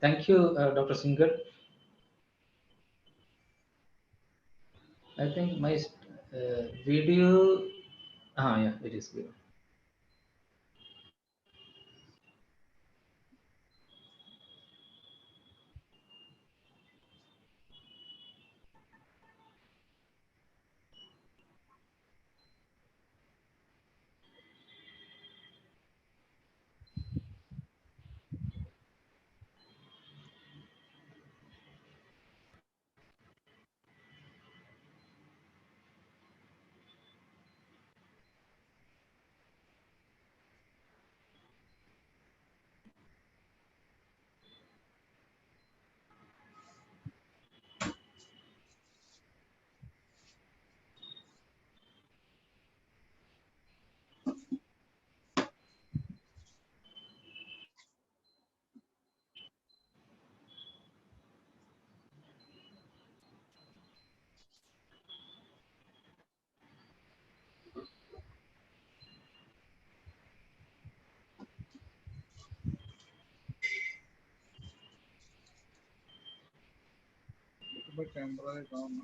Thank you, Dr. Singer. I think my video. Ah, yeah, it is good. My camera is on.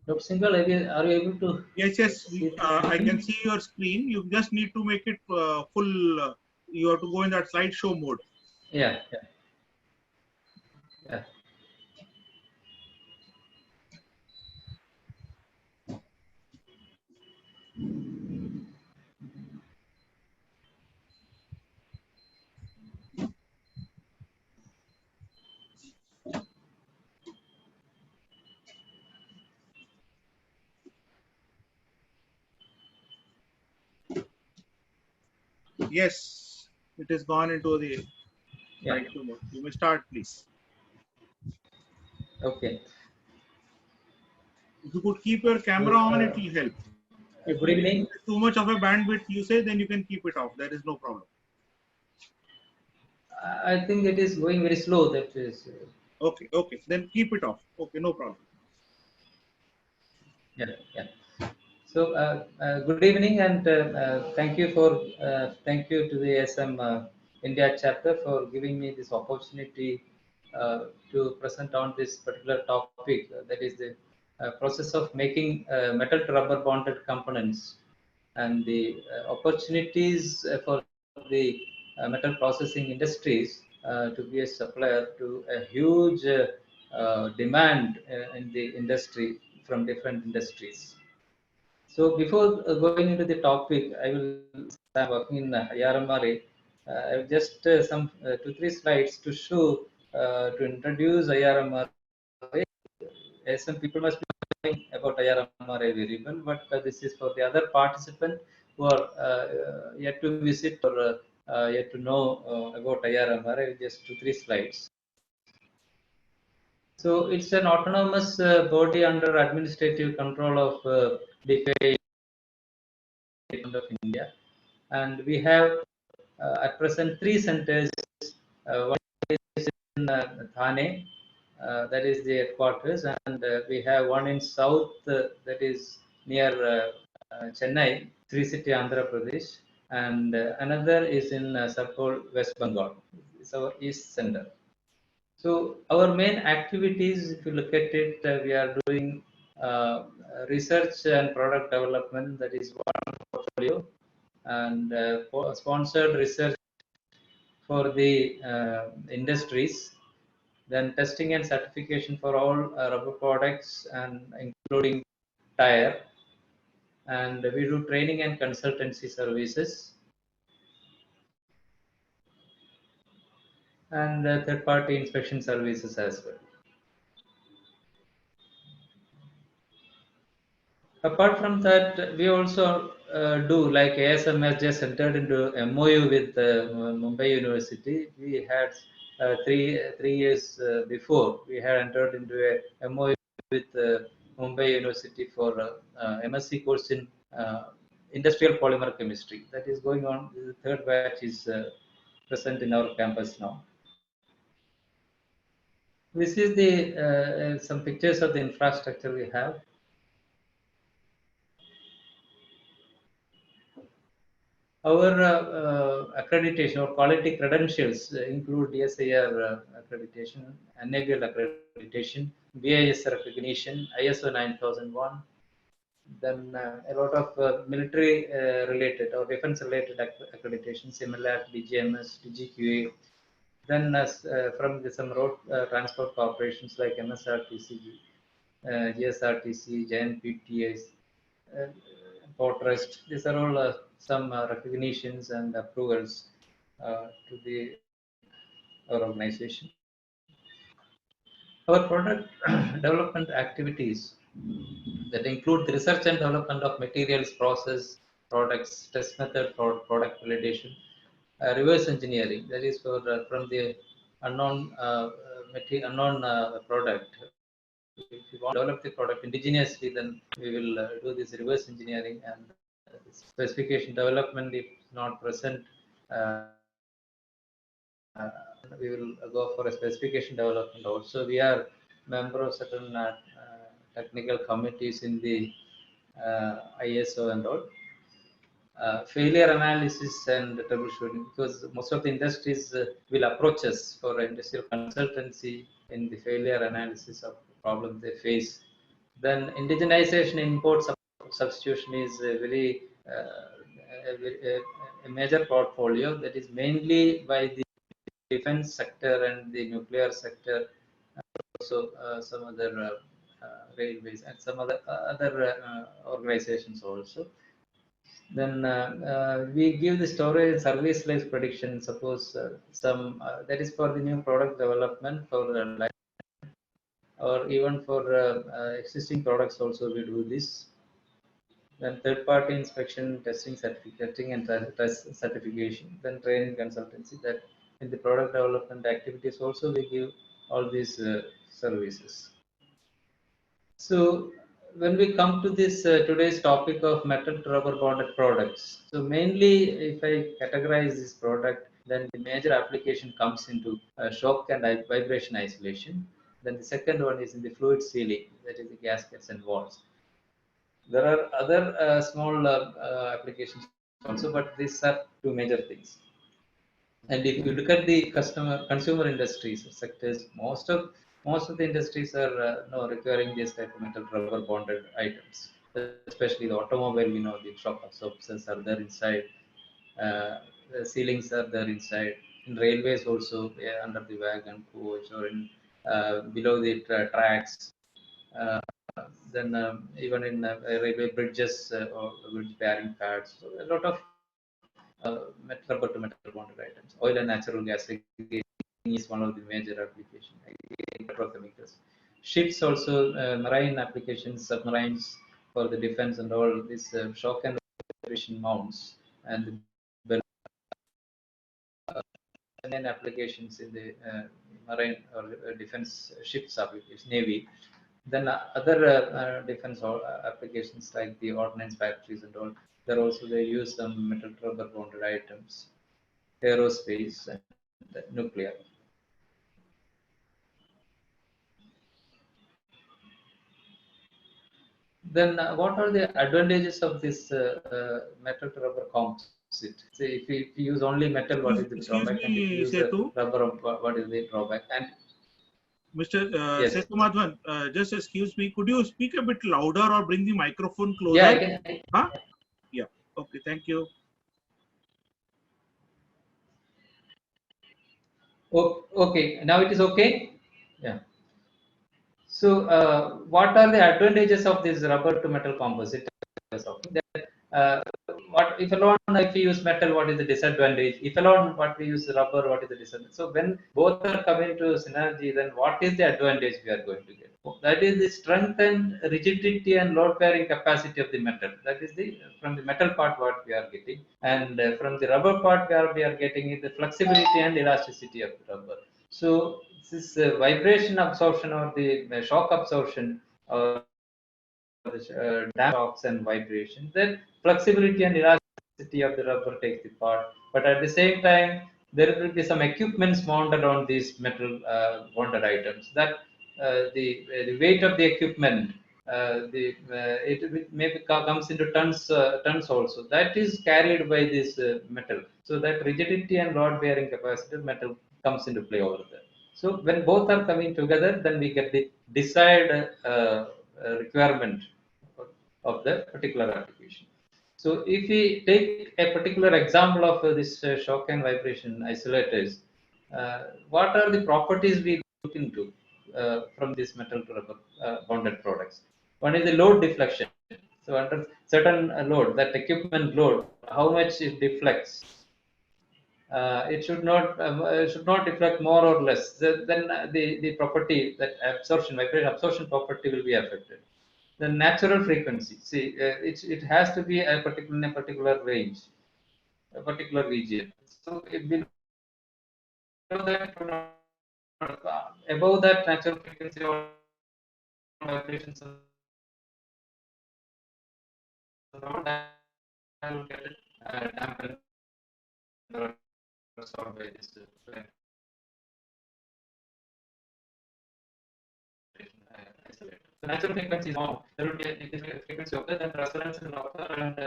Dr. Singer, are you able to Yes, yes. see the I can screen? see your screen. You just need to make it full. You have to go in that slideshow mode. Yeah, yeah, yeah. Yes, it is gone into the Yeah. slideshow mode. You may start, please. Okay. If you could keep your camera So, on, it will help. If good it evening. is too much of a bandwidth, you say, then you can keep it off. There is no problem. I think it is going very slow. That is, Okay, okay. Then keep it off. Okay, no problem. yeah, yeah. So, good evening, and thank you to the SM India chapter for giving me this opportunity to present on this particular topic. That is the process of making metal to rubber bonded components and the opportunities for the metal processing industries to be a supplier to a huge demand in the industry from different industries. So before going into the topic, I will start working in IRMRA. I have just some 2 3 slides to show to introduce IRMRA. Some people must be knowing about IRMRA very well, but this is for the other participant who are yet to visit or yet to know about IRMRA. Just 2 3 slides. So it's an autonomous body under administrative control of DFA of India, and we have at present three centers. One is in Thane, that is the headquarters, and we have one in south that is near Chennai, Sri City, Andhra Pradesh, and another is in Sarpol, West Bengal. It's our east center. So our main activities, if you look at it, we are doing research and product development. That is one portfolio, and sponsored research for the industries. Then testing and certification for all rubber products, and including tire. And we do training and consultancy services, and third-party inspection services as well. Apart from that, we also do, like ASM has just entered into MOU with Mumbai University. We had three years before we had entered into a MOU with Mumbai University for MSc course in industrial polymer chemistry. That is going on. The third batch is present in our campus now. This is the some pictures of the infrastructure we have. Our accreditation or quality credentials include DSIR accreditation, NABL accreditation, BIS recognition, ISO 9001, then a lot of military related or defense related accreditation, similar to DGMS, DGQA. Then from some road transport corporations like MSRTC, GSRTC, JNPTS, uh, Port Trust. These are all some recognitions and approvals to the our organization. Our product development activities that include the research and development of materials, process, products, test method for product validation, reverse engineering, that is for from the unknown unknown product. If we want to develop the product indigenously, then we will do this reverse engineering, and specification development if not present, uh, we will go for a specification development also. We are member of certain technical committees in the ISO and all. Failure analysis and troubleshooting, because most of the industries will approach us for industrial consultancy in the failure analysis of problems they face. Then indigenization import substitution is a major portfolio that is mainly by the defense sector and the nuclear sector, also some other railways and some other organizations also. Then we give the storage service life prediction. Suppose some that is for the new product development for or even for existing products also we do this. Then third party inspection, testing, testing and test certification. Then training consultancy, that in the product development activities also we give all these services. So when we come to this today's topic of metal to rubber bonded products, so mainly if I categorize this product, then the major application comes into shock and vibration isolation. Then the second one is in the fluid sealing, that is the gaskets and valves. There are other small applications also, but these are two major things. And if you look at the consumer industries sectors, most of the industries are no, requiring this type of metal rubber bonded items. Especially the automobile, the shock absorbers are there inside, the ceilings are there inside. In railways also, under the wagon coach or in below the tracks. Uh, then even in railway bridges or bridge bearing pads, so a lot of rubber to metal bonded items. Oil and natural gas is one of the major applications. Petrochemicals. Ships also, marine applications, submarines for the defense and all these shock and vibration mounts and then applications in the marine or defense ships applications, navy. Then other defense applications like the ordnance factories and all, there also they use some metal rubber bonded items, aerospace and nuclear. Then what are the advantages of this metal to rubber composite? Say if you use only metal, what is the Excuse drawback? And if you me, use Setu. rubber, what is the drawback? And Mr. yes, Setu Madhavan, just excuse me. Could you speak a bit louder or bring the microphone yeah, closer? I can. Huh? Yeah. Okay. Thank you. Oh, okay, now it is okay. Yeah. So, what are the advantages of this rubber to metal composite? That, what if alone if we use metal, what is the disadvantage? If alone what we use rubber, what is the disadvantage? So when both are coming to synergy, then what is the advantage we are going to get? That is the strength and rigidity and load bearing capacity of the metal. That is the from the metal part what we are getting, and from the rubber part where we are getting is the flexibility and elasticity of the rubber. So this vibration absorption or the shock absorption or damp shocks and vibrations, then flexibility and elasticity of the rubber takes the part. But at the same time, there will be some equipments mounted on these metal bonded items. That the weight of the equipment, it maybe comes into tons also. That is carried by this metal. So that rigidity and load bearing capacity of metal comes into play over there. So when both are coming together, then we get the desired requirement of the particular application. So if we take a particular example of this shock and vibration isolators, what are the properties we look into from these metal to rubber bonded products? One is the load deflection. So under certain load, that equipment load, how much it deflects, it should not deflect more or less. Then the property, that absorption, vibration absorption property will be affected. The natural frequency, see, it has to be in a particular range, a particular region. So it will above that natural frequency or vibrations around that will get dampened or absorbed by this isolator. The natural frequency is more. There will be a frequency of that, and resonance will occur, and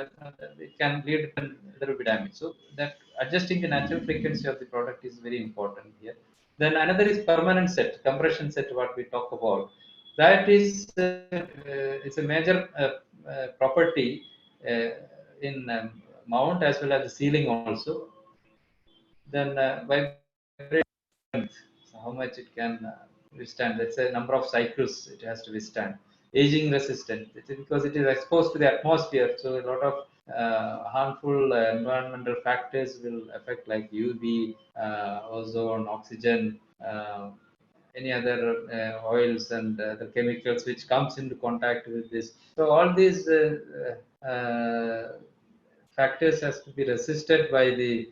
it can lead, and there will be damage. So that adjusting the natural frequency of the product is very important here. Then another is permanent set, compression set, what we talk about. That is it's a major property in mount as well as the ceiling also. Then vibration, so how much it can withstand. That's a number of cycles it has to withstand. Aging resistant, because it is exposed to the atmosphere, so a lot of harmful environmental factors will affect, like UV, ozone, oxygen, any other oils and other chemicals which comes into contact with this. So all these factors has to be resisted by the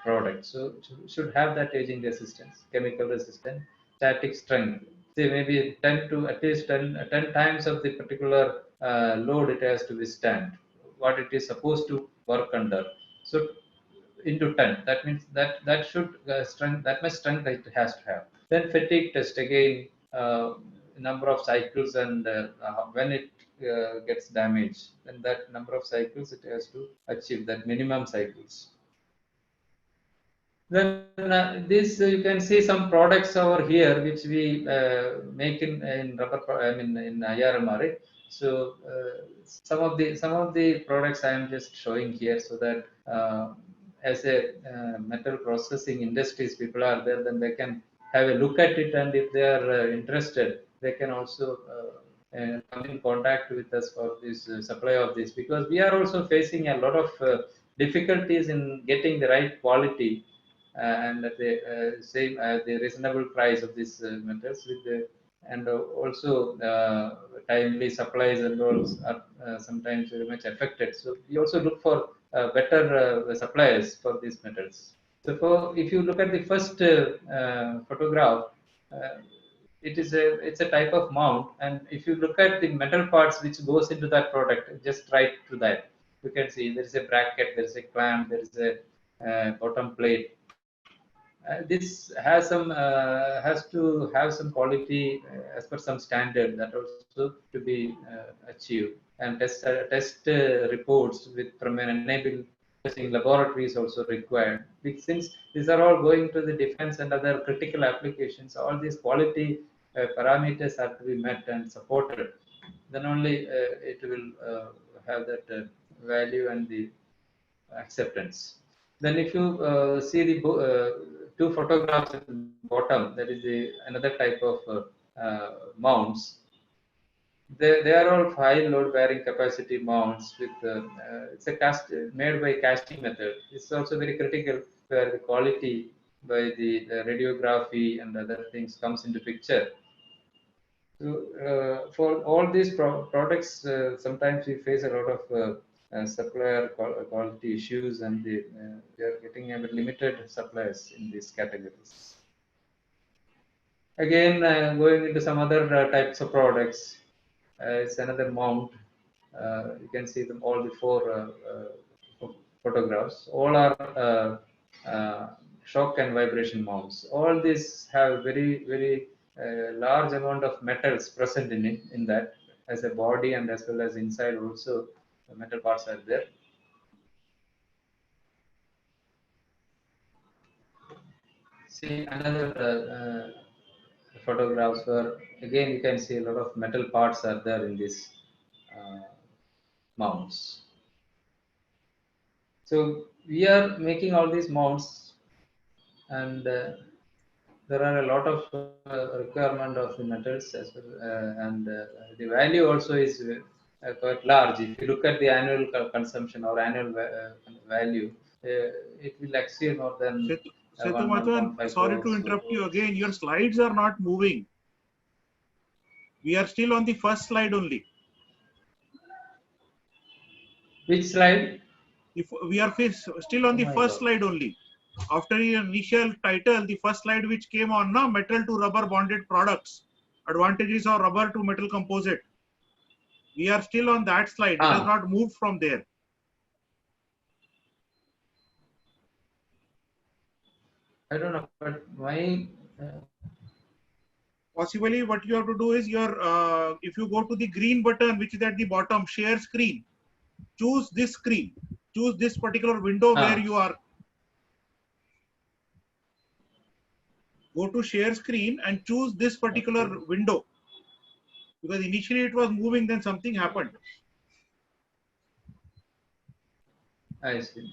product. So it should have that aging resistance, chemical resistance, static strength. Say maybe 10 to at least 10 times of the particular load it has to withstand what it is supposed to work under. So into 10, that means that should strength, that much strength it has to have. Then fatigue test again, number of cycles, and when it gets damaged, then that number of cycles it has to achieve, that minimum cycles. Then this you can see some products over here which we make in rubber. I mean in IRMRA. So some of the products I am just showing here, so that as a metal processing industries people are there, then they can have a look at it, and if they are interested, they can also come in contact with us for this supply of this, because we are also facing a lot of difficulties in getting the right quality and at the same the reasonable price of these metals, with the, and also timely supplies and all are sometimes very much affected. So we also look for better suppliers for these metals. So if you look at the first photograph, uh, it's a type of mount, and if you look at the metal parts which goes into that product, just right to that, you can see there is a bracket, there is a clamp, there is a bottom plate. This has to have some quality as per some standard that also to be achieved, and test reports with from an enabled testing laboratories also required. Since these are all going to the defense and other critical applications, all these quality parameters have to be met and supported. Then only it will have that value and the acceptance. Then if you see the two photographs at the bottom, that is another type of mounts. They are all high load bearing capacity mounts with it's a cast made by casting method. It's also very critical where the quality by the radiography and other things comes into picture. So for all these products, sometimes we face a lot of supplier quality issues, and we are getting a limited suppliers in these categories. Again, going into some other types of products, it's another mount. You can see them all the four photographs. All are shock and vibration mounts. All these have very large amount of metals present in it, in that, as a body and as well as inside also the metal parts are there. See another photographs where again you can see a lot of metal parts are there in these uh, mounts. So we are making all these mounts, and there are a lot of requirement of the metals as well, and the value also is quite large. If you look at the annual consumption or annual value, it will exceed more than Setu 1 Madhavan, 1.5 sorry to crores. interrupt you again. Your slides are not moving. We are still on the first slide only. Which slide? If we are still on Oh the my first God. slide only. After your initial title, the first slide which came on now, metal to rubber bonded products, advantages of rubber to metal composite. We are still on that slide. It has Ah, not moved from there. I don't know, but my Possibly what you have to do is if you go to the green button which is at the bottom, share screen, choose this screen, choose this particular window where ah, you are. Go to share screen and choose this particular okay, window, because initially it was moving, then something happened. I see.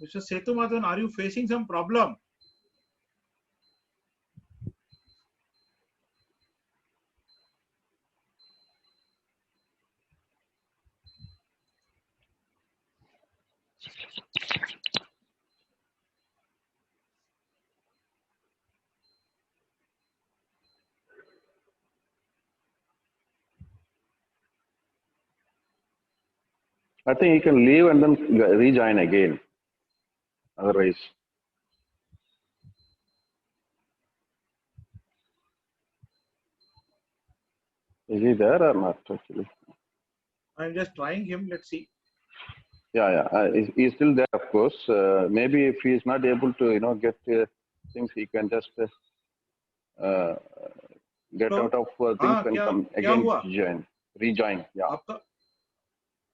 Mr. Setu Madhavan, are you facing some problem? I think you can leave and then rejoin again. Otherwise, is he there or not? Actually, I'm just trying him. Let's see. yeah. He's still there, of course. Maybe if he is not able to, get things, he can just get So, out of things and come kya again. hua? Rejoin. Yeah.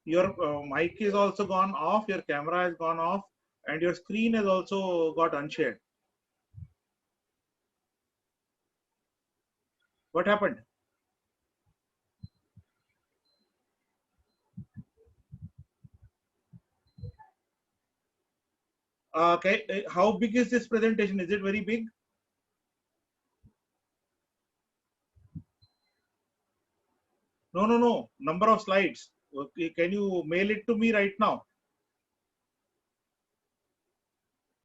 Your mic is also gone off, your camera has gone off, and your screen has also got unshared. What happened? Okay, how big is this presentation? Is it very big? No. Number of slides. Okay, can you mail it to me right now?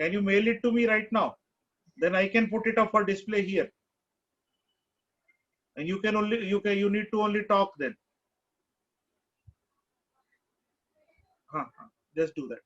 Can you mail it to me right now? Then I can put it up for display here. And you need to only talk then. Just do that.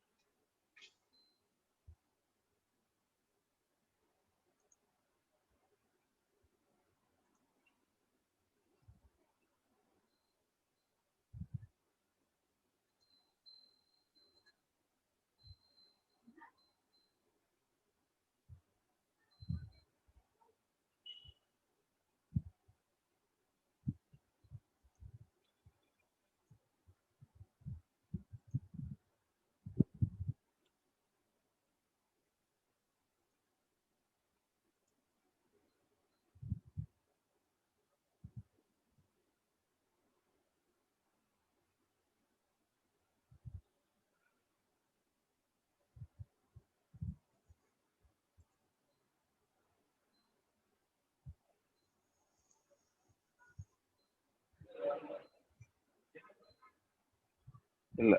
ಇಲ್ಲ.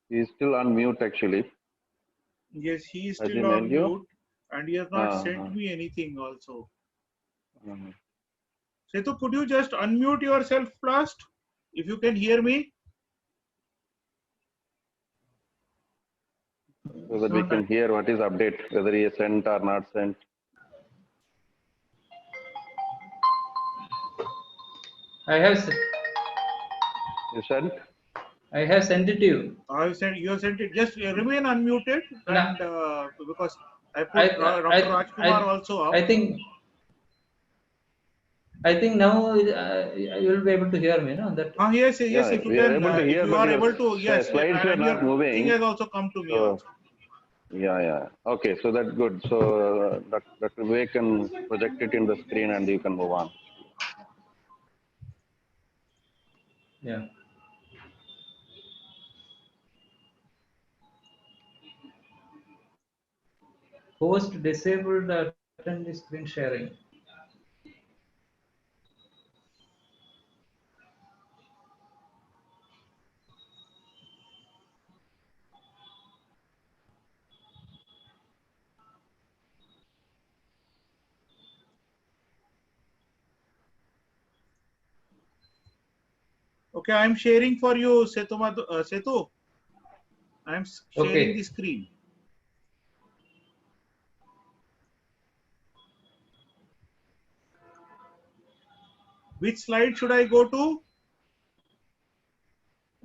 He is still on mute actually. Yes, he is Has he still on mailed you? mute and he has not sent Uh-huh. me anything also. Mhm. Setu, could you just unmute yourself first? If you can hear me? So that we can hear what is update, whether he is sent or not sent. I have s- You sent? I have sent it to you. You have sent it. Just remain unmuted No, and because I I put Dr. Rajkumar also up. I think now you will be able to hear me, no? That Yes, Yeah, if you we are can, able to if hear, you but are your able to, yes, slides were and your not thing moving. has also come to me So, also. yeah. Okay, so that's good. So Dr. Vivek can project it in the screen and you can move on. yeah. Host disabled attend screen sharing. Okay, I'm sharing for you, Setu. I'm sharing Okay. the screen. Which slide should I go to?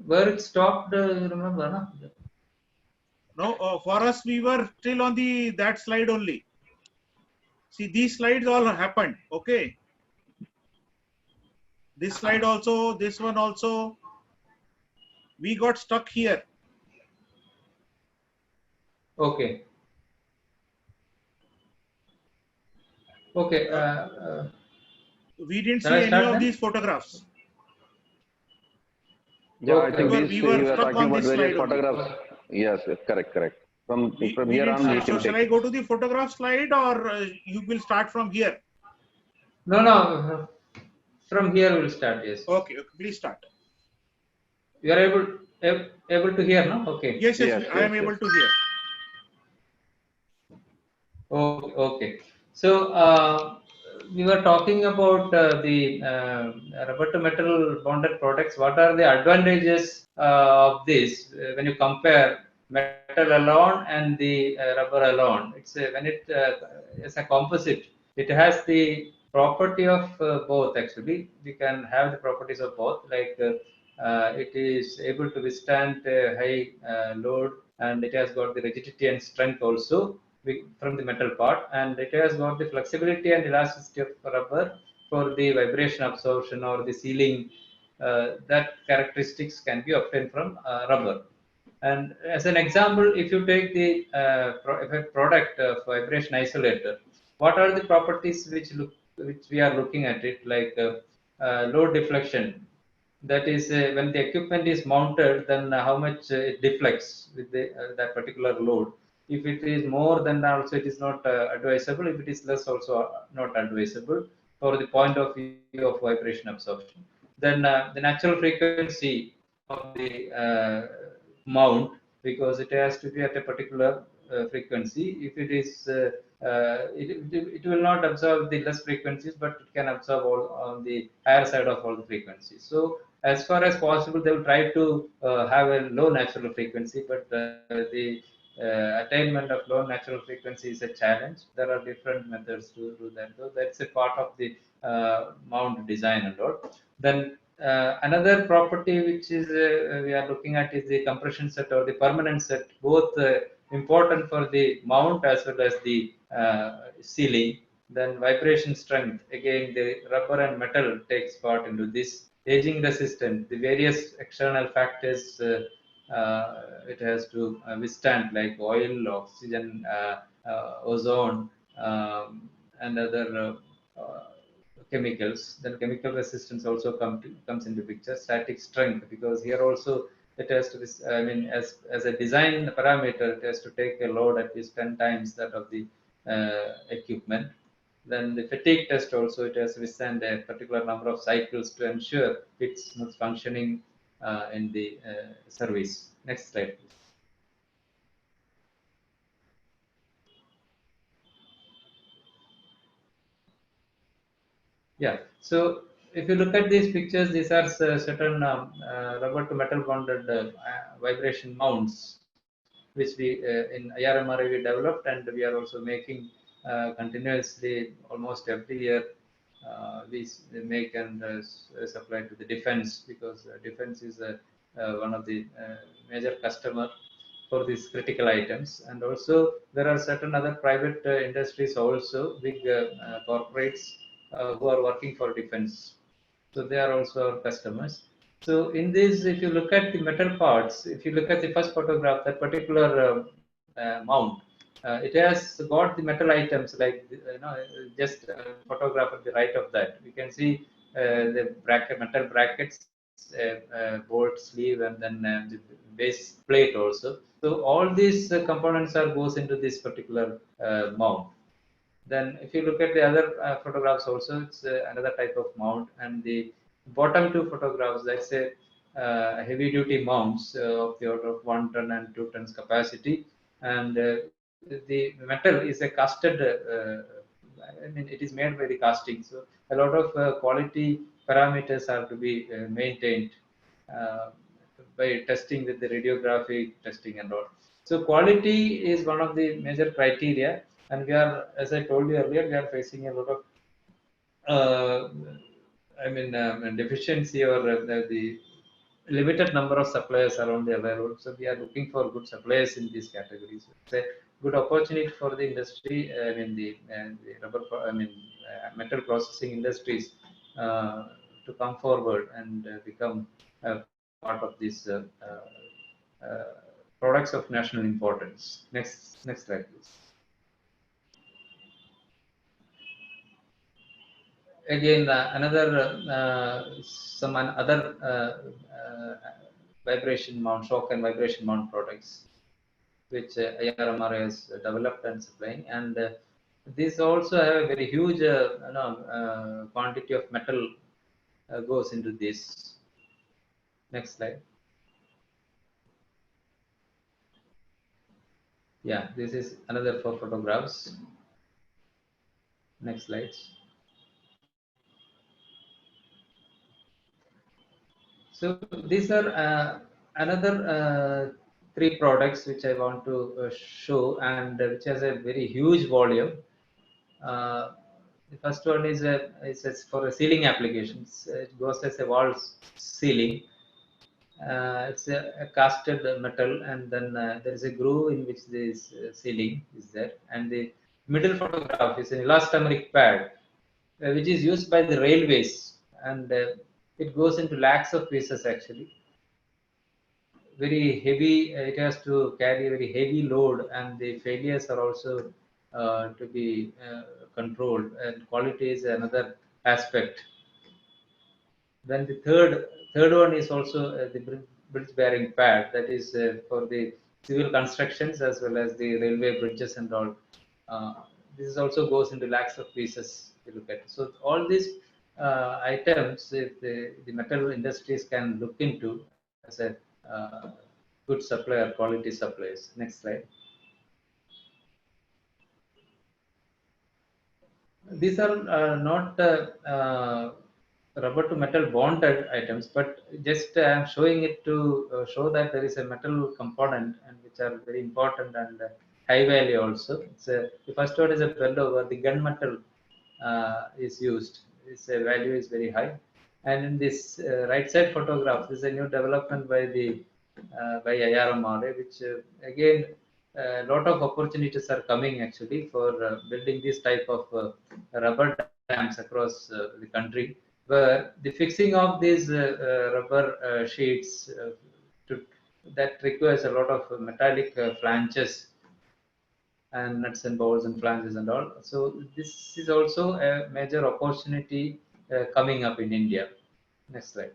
Where it stopped, you remember, no? No, for us, we were still on that slide only. See, these slides all happened. Okay. This slide also, this one also. We got stuck here. Okay. Okay. We didn't Shall see I any start of then? these photographs. Yeah, I Okay. think We we were were stuck talking on about this various slide only. photographs. Yes, correct. From We here didn't on, we see. can So shall take. I go to the photograph slide or you will start from here? No. From here we will start. Yes. Okay, please start. You are able to hear, no? Okay. Yes, Yes. I am able to hear. Okay. So we were talking about the rubber to metal bonded products. What are the advantages of this when you compare metal alone and the rubber alone? It's it's a composite. It has the property of both. Actually, we can have the properties of both. Like it is able to withstand high load, and it has got the rigidity and strength also from the metal part, and it has got the flexibility and elasticity of rubber for the vibration absorption or the sealing. That characteristics can be obtained from rubber. And as an example, if you take the product of vibration isolator, what are the properties which we are looking at it, like load deflection? That is, when the equipment is mounted, then how much it deflects with that particular load. If it is more, then also it is not advisable. If it is less, also not advisable for the point of view of vibration absorption. Then the natural frequency of the mount, because it has to be at a particular frequency. If it is it will not absorb the less frequencies, but it can absorb all on the higher side of all the frequencies. So as far as possible, they will try to have a low natural frequency, but the attainment of low natural frequency is a challenge. There are different methods to do that. So that's a part of the mount design and all. Then another property which is we are looking at is the compression set or the permanent set, both important for the mount as well as the sealing. Then vibration strength, again the rubber and metal takes part into this. Aging resistant, the various external factors it has to withstand, like oil, oxygen, ozone, and other chemicals. Then chemical resistance also comes into picture. Static strength, because here also it has to be, I mean, as a design parameter, it has to take a load at least 10 times that of the equipment. Then the fatigue test also, it has to withstand a particular number of cycles to ensure its smooth functioning in the service. Next slide, please. Yeah. So if you look at these pictures, these are certain rubber to metal bonded vibration mounts, which we in IRMRI we developed, and we are also making continuously almost every year. We make and supply to the defense, because defense is one of the major customer for these critical items. And also there are certain other private industries also, big corporates who are working for defense. So they are also our customers. So in this, if you look at the metal parts, if you look at the first photograph, that particular mount, it has got the metal items like, just photograph at the right of that. We can see the metal brackets, bolt sleeve, and then the base plate also. So all these components are goes into this particular mount. Then if you look at the other photographs also, it's another type of mount. And the bottom two photographs, that's a heavy duty mounts of the order of 1 ton and 2 tons capacity. And the metal is a casted, I mean, it is made by the casting. So a lot of quality parameters have to be maintained uh, by testing with the radiographic testing and all. So quality is one of the major criteria, and we are, as I told you earlier, we are facing a lot of, uh, deficiency, or the limited number of suppliers around the world. So we are looking for good suppliers in these categories. It's a good opportunity for the industry, the rubber, metal processing industries to come forward and become part of these products of national importance. Next slide, please. Again, some other vibration mount, shock and vibration mount products, which IRMR has developed and supplying. And these also have a very huge quantity of metal goes into this. Next slide. Yeah, this is another 4 photographs. Next slides. So these are another 3 products which I want to show, and which has a very huge volume. The first one is for a sealing applications. It goes as a wall sealing. It's a casted metal, and then there is a groove in which this sealing is there. And the middle photograph is an elastomeric pad, which is used by the railways, and it goes into lakhs of pieces actually. Very heavy, it has to carry a very heavy load, and the failures are also to be controlled, and quality is another aspect. Then the third one is also the bridge bearing pad, that is for the civil constructions as well as the railway bridges and all. This also goes into lakhs of pieces if you look at. So all these items, if the metal industries can look into as a good supplier, quality supplies. Next slide. These are not rubber to metal bonded items, but just I am showing it to show that there is a metal component, and which are very important and high value also. The first one is a bell where the gunmetal is used. Its value is very high. And in this right side photograph, this is a new development by the by IRMRA, which again a lot of opportunities are coming actually for building this type of rubber dams across the country, where the fixing of these rubber sheets to, that requires a lot of metallic flanges and nuts and bolts and flanges and all. So this is also a major opportunity coming up in India. Next slide.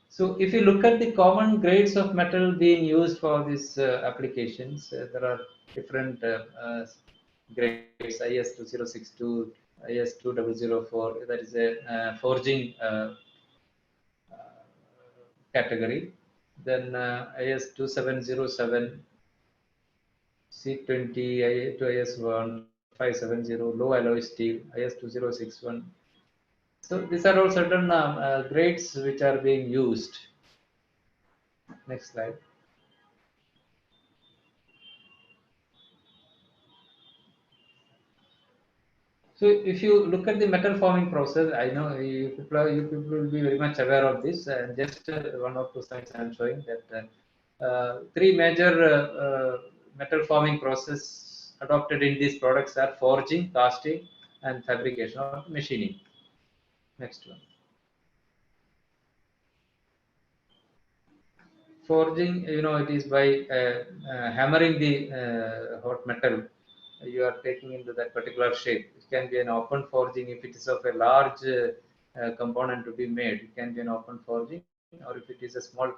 So if you look at the common grades of metal being used for these applications, there are different grades: IS2062, IS2004. That is a forging category. Then IS2707, C20 to IS1570, low alloy steel, IS2061. So these are all certain grades which are being used. Next slide. So if you look at the metal forming process, I know you people will be very much aware of this. And just one or two slides I am showing that three major metal forming process adopted in these products are forging, casting, and fabrication or machining. Next one. Forging, it is by hammering the hot metal. You are taking into that particular shape. It can be an open forging if it is of a large component to be made. It can be an open forging, or if it is a small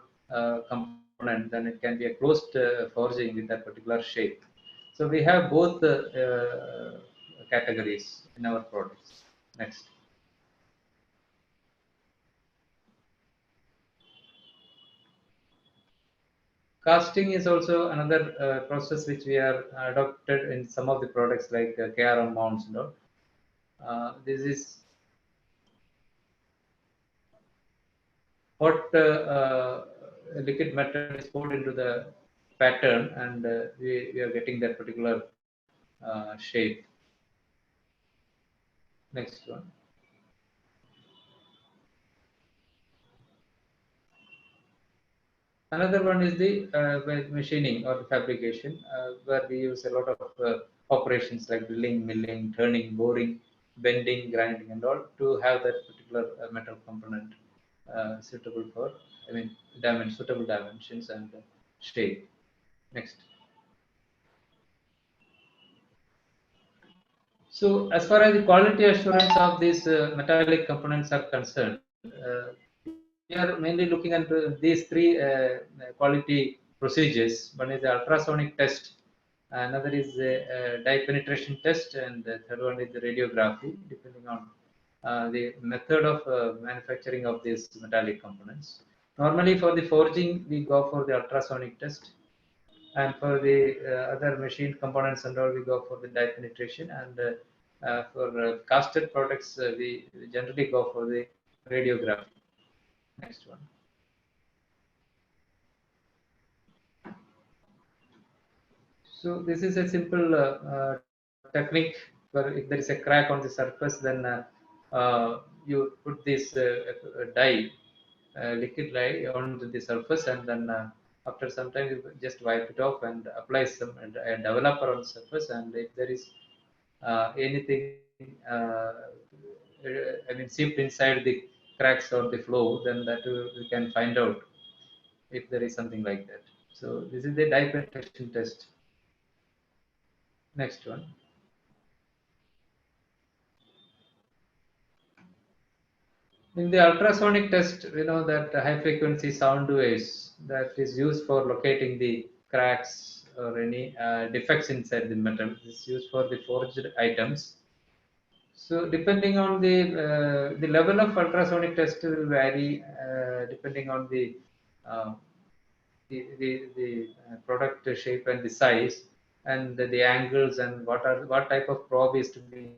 component, then it can be a closed forging with that particular shape. So we have both categories in our products. Next. Casting is also another process which we are adopted in some of the products like KRM mounts and all. This is hot liquid metal is poured into the pattern, and we are getting that particular shape. Next one. Another one is the machining or fabrication, where we use a lot of operations like drilling, milling, turning, boring, bending, grinding, and all to have that particular metal component suitable for, suitable dimensions and shape. Next. So, as far as the quality assurance of these metallic components are concerned, we are mainly looking at these three quality procedures. One is the ultrasonic test, another is the dye penetration test, and the third one is the radiography, depending on the method of manufacturing of these metallic components. Normally, for the forging, we go for the ultrasonic test, and for the other machined components and all, we go for the dye penetration, and for casted products, we generally go for the radiography. Next one. So this is a simple technique where if there is a crack on the surface, then you put this dye, liquid dye onto the surface, and then after some time you just wipe it off and apply some a developer on the surface, and if there is anything seeped inside the cracks or the flow, then that we can find out if there is something like that. So this is the dye penetration test. Next one. In the ultrasonic test, we know that high frequency sound waves that is used for locating the cracks or any defects inside the metal is used for the forged items. So depending on the level of ultrasonic test will vary depending on uh, the product shape and the size, and the angles, and what type of probe is to be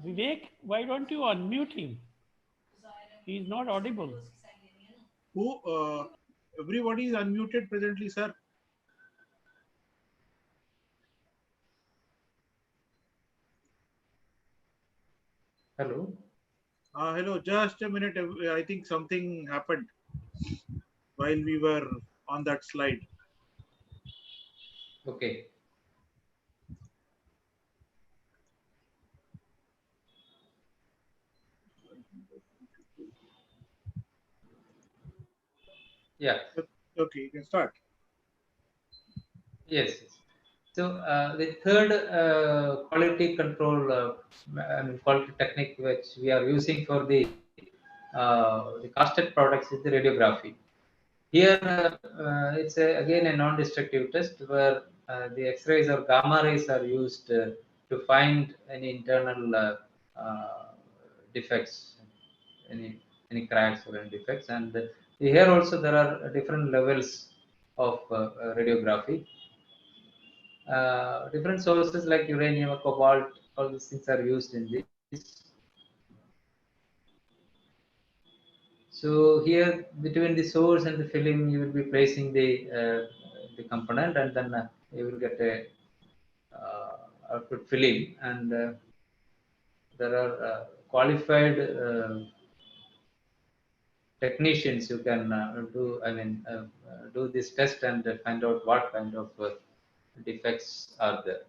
Vivek, why don't you unmute him? He is not audible. Who? Everybody is unmuted presently, sir. Hello. Hello, just a minute. I think something happened while we were on that slide. Okay. Yeah. Okay, you can start. Yes. So the third quality control, quality technique which we are using for the casted products is the radiography. Here, again a non-destructive test where the X-rays or gamma rays are used to find any internal defects, any cracks or any defects. And here also there are different levels of radiography. Different sources like uranium, cobalt, all these things are used in this. So here between the source and the film, you will be placing the component, and then you will get a output film, and there are qualified technicians who can do this test and find out what kind of defects are there.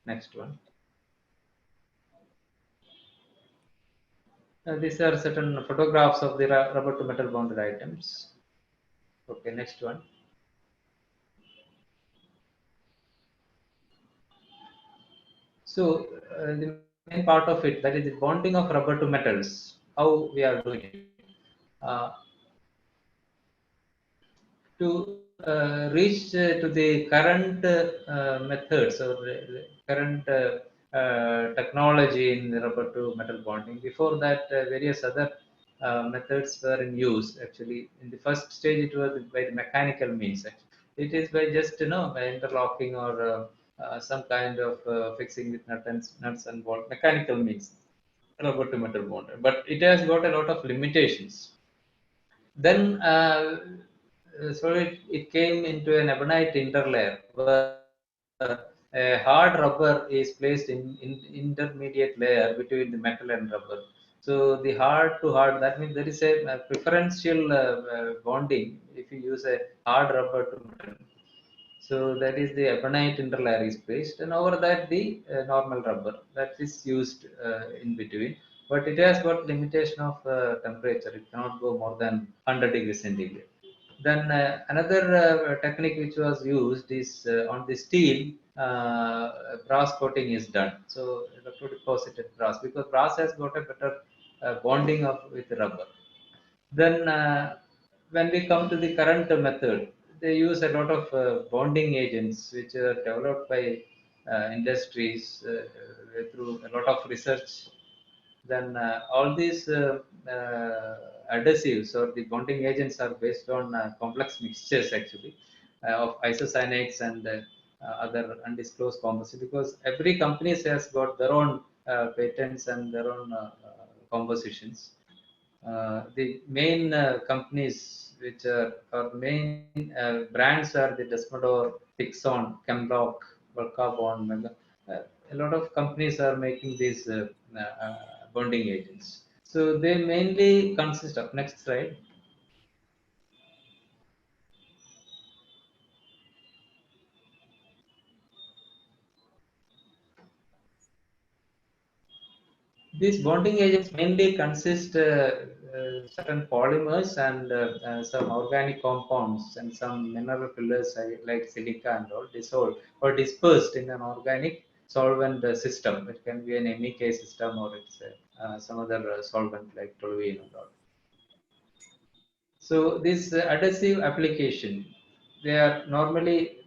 Next one. These are certain photographs of the rubber to metal bonded items. Okay, next one. So the main part of it, that is the bonding of rubber to metals, how we are doing it. To reach to the current methods or current technology in the rubber to metal bonding. Before that, various other methods were in use. Actually, in the first stage, it was by the mechanical means. It is by just by interlocking or some kind of fixing with nuts and bolts, mechanical means, rubber to metal bonder. But it has got a lot of limitations. Then it came into an ebonite interlayer where a hard rubber is placed in intermediate layer between the metal and rubber. So the hard to hard, that means there is a preferential bonding if you use a hard rubber to metal. So that is the ebonite interlayer is placed, and over that the normal rubber that is used in between. But it has got limitation of temperature. It cannot go more than 100 degrees centigrade. Then another technique which was used is on the steel, brass coating is done. So electrodeposited brass, because brass has got a better bonding with rubber. Then when we come to the current method, they use a lot of bonding agents which are developed by industries through a lot of research. Then all these adhesives or the bonding agents are based on complex mixtures actually of isocyanates and other undisclosed composites, because every company has got their own patents and their own compositions. The main companies which are or main brands are the Desmodor, Tixon, Chemlock, Volcabond, Mega. A lot of companies are making these bonding agents. So they mainly consist of, next slide. These bonding agents mainly consist certain polymers and some organic compounds and some mineral fillers like silica and all dissolved or dispersed in an organic solvent system. It can be an MEK system or it's some other solvent like toluene and all. So this adhesive application, they are normally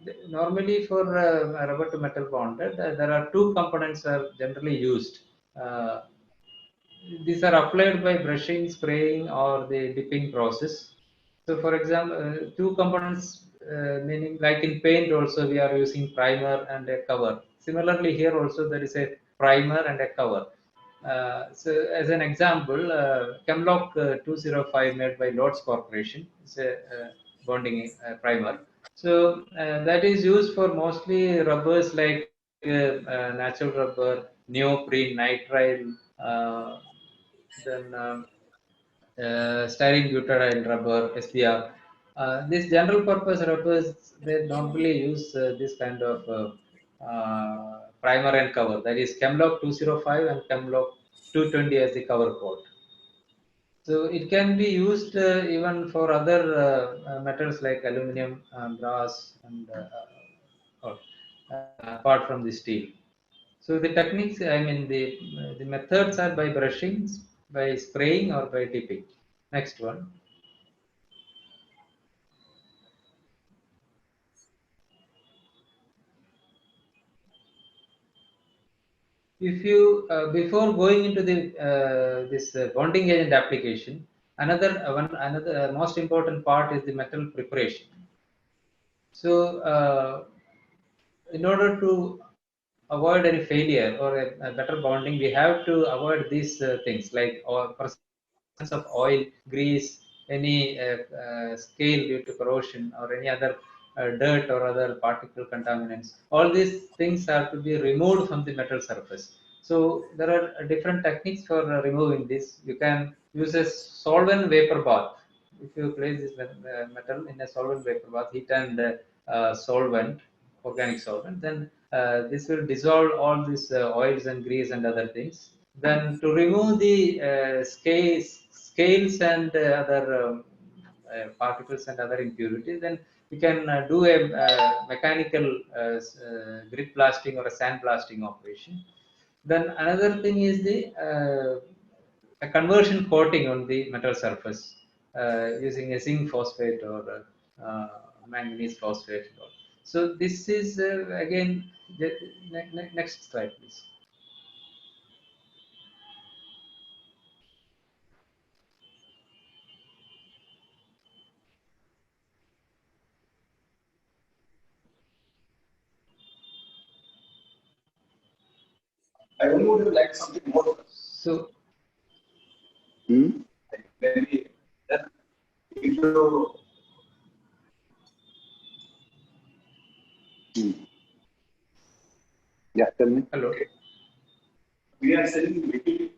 for rubber to metal bonded. There are two components are generally used. Uh, these are applied by brushing, spraying, or the dipping process. So, for example, two components, meaning like in paint, also we are using primer and a cover. Similarly, here also there is a primer and a cover. So as an example, Chemlock 205 made by Lords Corporation is a bonding primer. So that is used for mostly rubbers like natural rubber, neoprene, nitrile, then styrene butyl rubber, SBR. These general purpose rubbers, they normally use this kind of primer and cover. That is Chemlock 205 and Chemlock 220 as the cover coat. So it can be used even for other metals like aluminum, brass, and apart from the steel. So the techniques, I mean, the methods are by brushing, by spraying, or by dipping. Next one. If you before going into the this bonding agent application, another most important part is the metal preparation. So in order to avoid any failure or a better bonding, we have to avoid these things like presence of oil, grease, any scale due to corrosion, or any other dirt or other particle contaminants. All these things have to be removed from the metal surface. So there are different techniques for removing this. You can use a solvent vapor bath. If you place this metal in a solvent vapor bath, heat and solvent, organic solvent, then this will dissolve all these oils and grease and other things. Then to remove the scales and other particles and other impurities, then you can do a mechanical grit blasting or a sand blasting operation. Then another thing is the a conversion coating on the metal surface using a zinc phosphate or manganese phosphate. So this is again the next slide, please. I only would like something more. So Maybe that into Yeah, tell me. hello, we are selling material.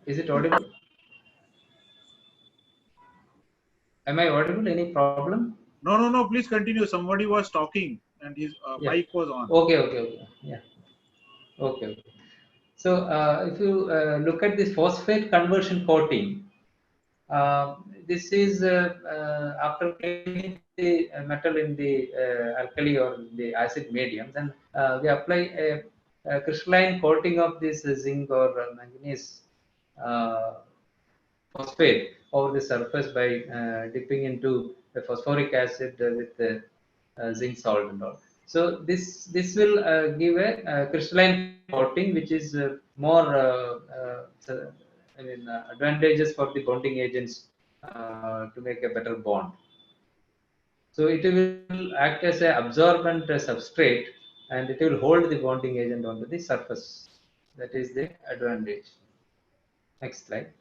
is it audible? Am I audible? Any problem? No. Please continue. Somebody was talking and his Yeah. mic was on. Okay. Yeah. Okay. So if you look at this phosphate conversion coating, this is after cleaning the metal in the alkali or the acid medium, then we apply a crystalline coating of this zinc or manganese phosphate over the surface by dipping into the phosphoric acid with the zinc salt and all. So this will give a crystalline coating, which is more advantageous for the bonding agents to make a better bond. So it will act as an absorbent substrate, and it will hold the bonding agent onto the surface. That is the advantage. Next slide.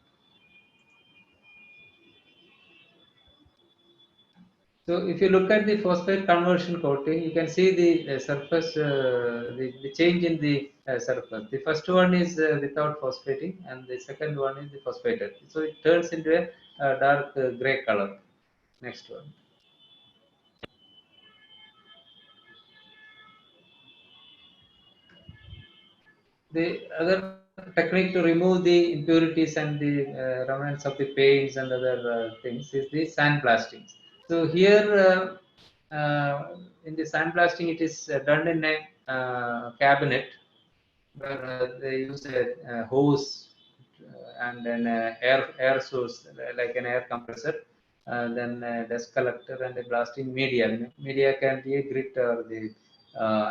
So if you look at the phosphate conversion coating, you can see the surface, the change in the surface. The first one is without phosphating, and the second one is the phosphated. So it turns into a dark gray color. Next one. The other technique to remove the impurities and the remnants of the paints and other things is the sandblasting. So here in the sandblasting, it is done in a cabinet where they use a hose and an air source like an air compressor, then a dust collector and a blasting media. Media can be a grit or the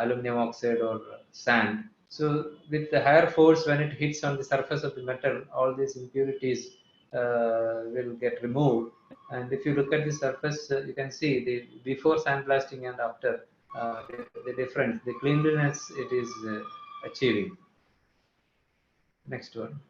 aluminum oxide or sand. So with the higher force, when it hits on the surface of the metal, all these impurities will get removed. And if you look at the surface, you can see the before sandblasting and after the difference, the cleanliness it is achieving. Next one.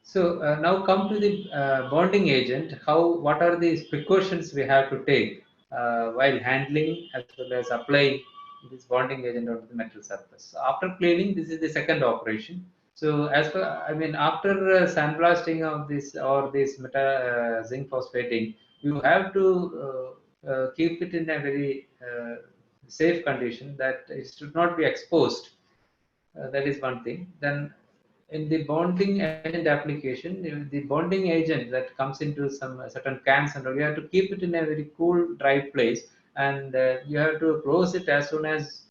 So now come to the bonding agent. What are the precautions we have to take while handling as well as applying this bonding agent onto the metal surface? So after cleaning, this is the second operation. So after sandblasting of this or this zinc phosphating, you have to keep it in a very safe condition that it should not be exposed. That is one thing. Then in the bonding agent application, the bonding agent that comes into some certain cans and we have to keep it in a very cool, dry place, and you have to close it as soon as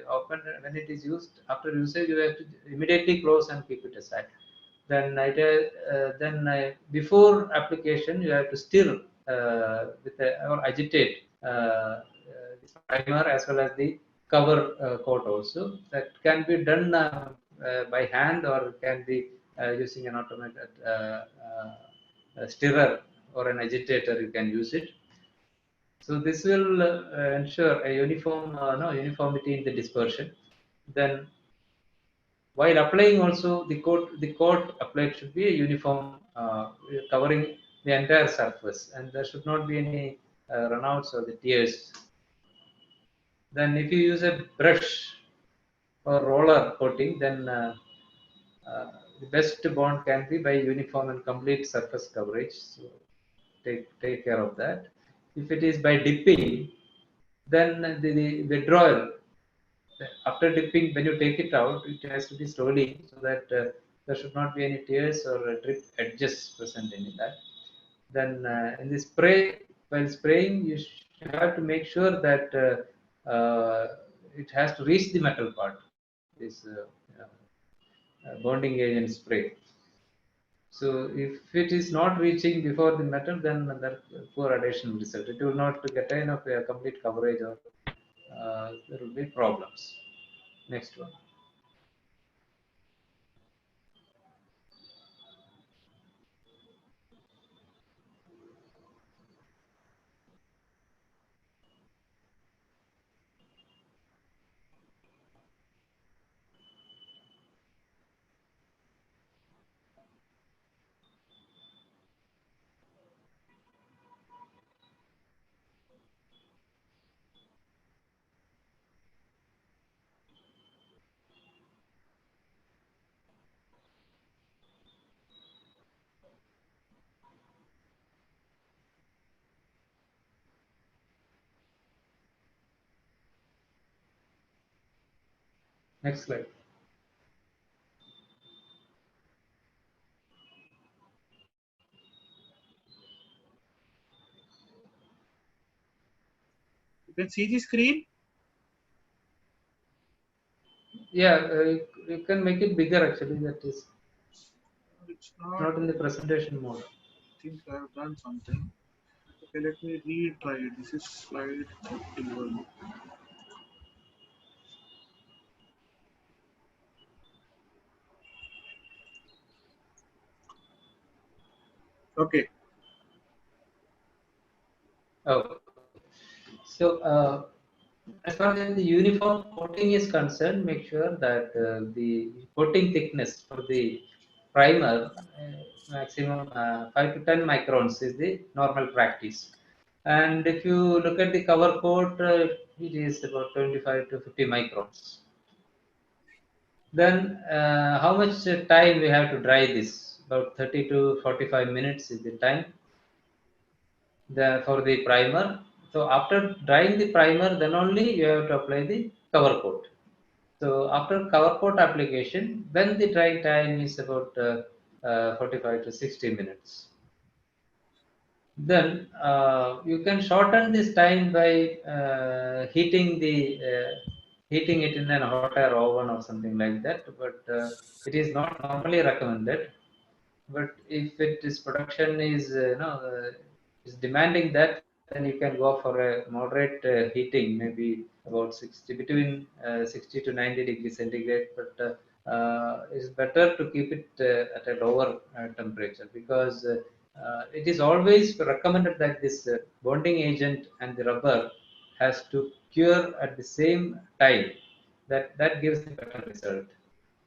open when it is used. After usage, you have to immediately close and keep it aside. Before application, you have to stir or agitate this primer as well as the cover coat also. That can be done by hand or can be using an automated stirrer or an agitator. You can use it. So this will ensure a uniformity in the dispersion. Then while applying also the coat applied should be a uniform, covering the entire surface, and there should not be any runouts or the tears. Then if you use a brush or roller coating, then the best bond can be by uniform and complete surface coverage. So take care of that. If it is by dipping, then the withdrawal after dipping, when you take it out, it has to be slowly so that there should not be any tears or drip edges present in that. Then in the spray, while spraying, you have to make sure that it has to reach the metal part. This bonding agent spray. So if it is not reaching before the metal, then that poor adhesion result. It will not get enough complete coverage, or there will be problems. Next one. Next slide. You can see the screen. Yeah, you can make it bigger actually. That is It's not in the presentation mode. I think I have done something. Okay, let me retry it. This is slide 31. Okay. Oh, so as far as the uniform coating is concerned, make sure that the coating thickness for the primer maximum 5 to 10 microns is the normal practice. And if you look at the cover coat, it is about 25 to 50 microns. Then how much time we have to dry this? About 30 to 45 minutes is the time for the primer. So after drying the primer, then only you have to apply the cover coat. So after cover coat application, then the drying time is about 45 to 60 minutes. Then you can shorten this time by heating it in a hot air oven or something like that. But it is not normally recommended. But if it is production is demanding that, then you can go for a moderate heating, maybe about 60 between 60 to 90 degrees centigrade. But it's better to keep it at a lower temperature, because it is always recommended that this bonding agent and the rubber has to cure at the same time. That gives a better result.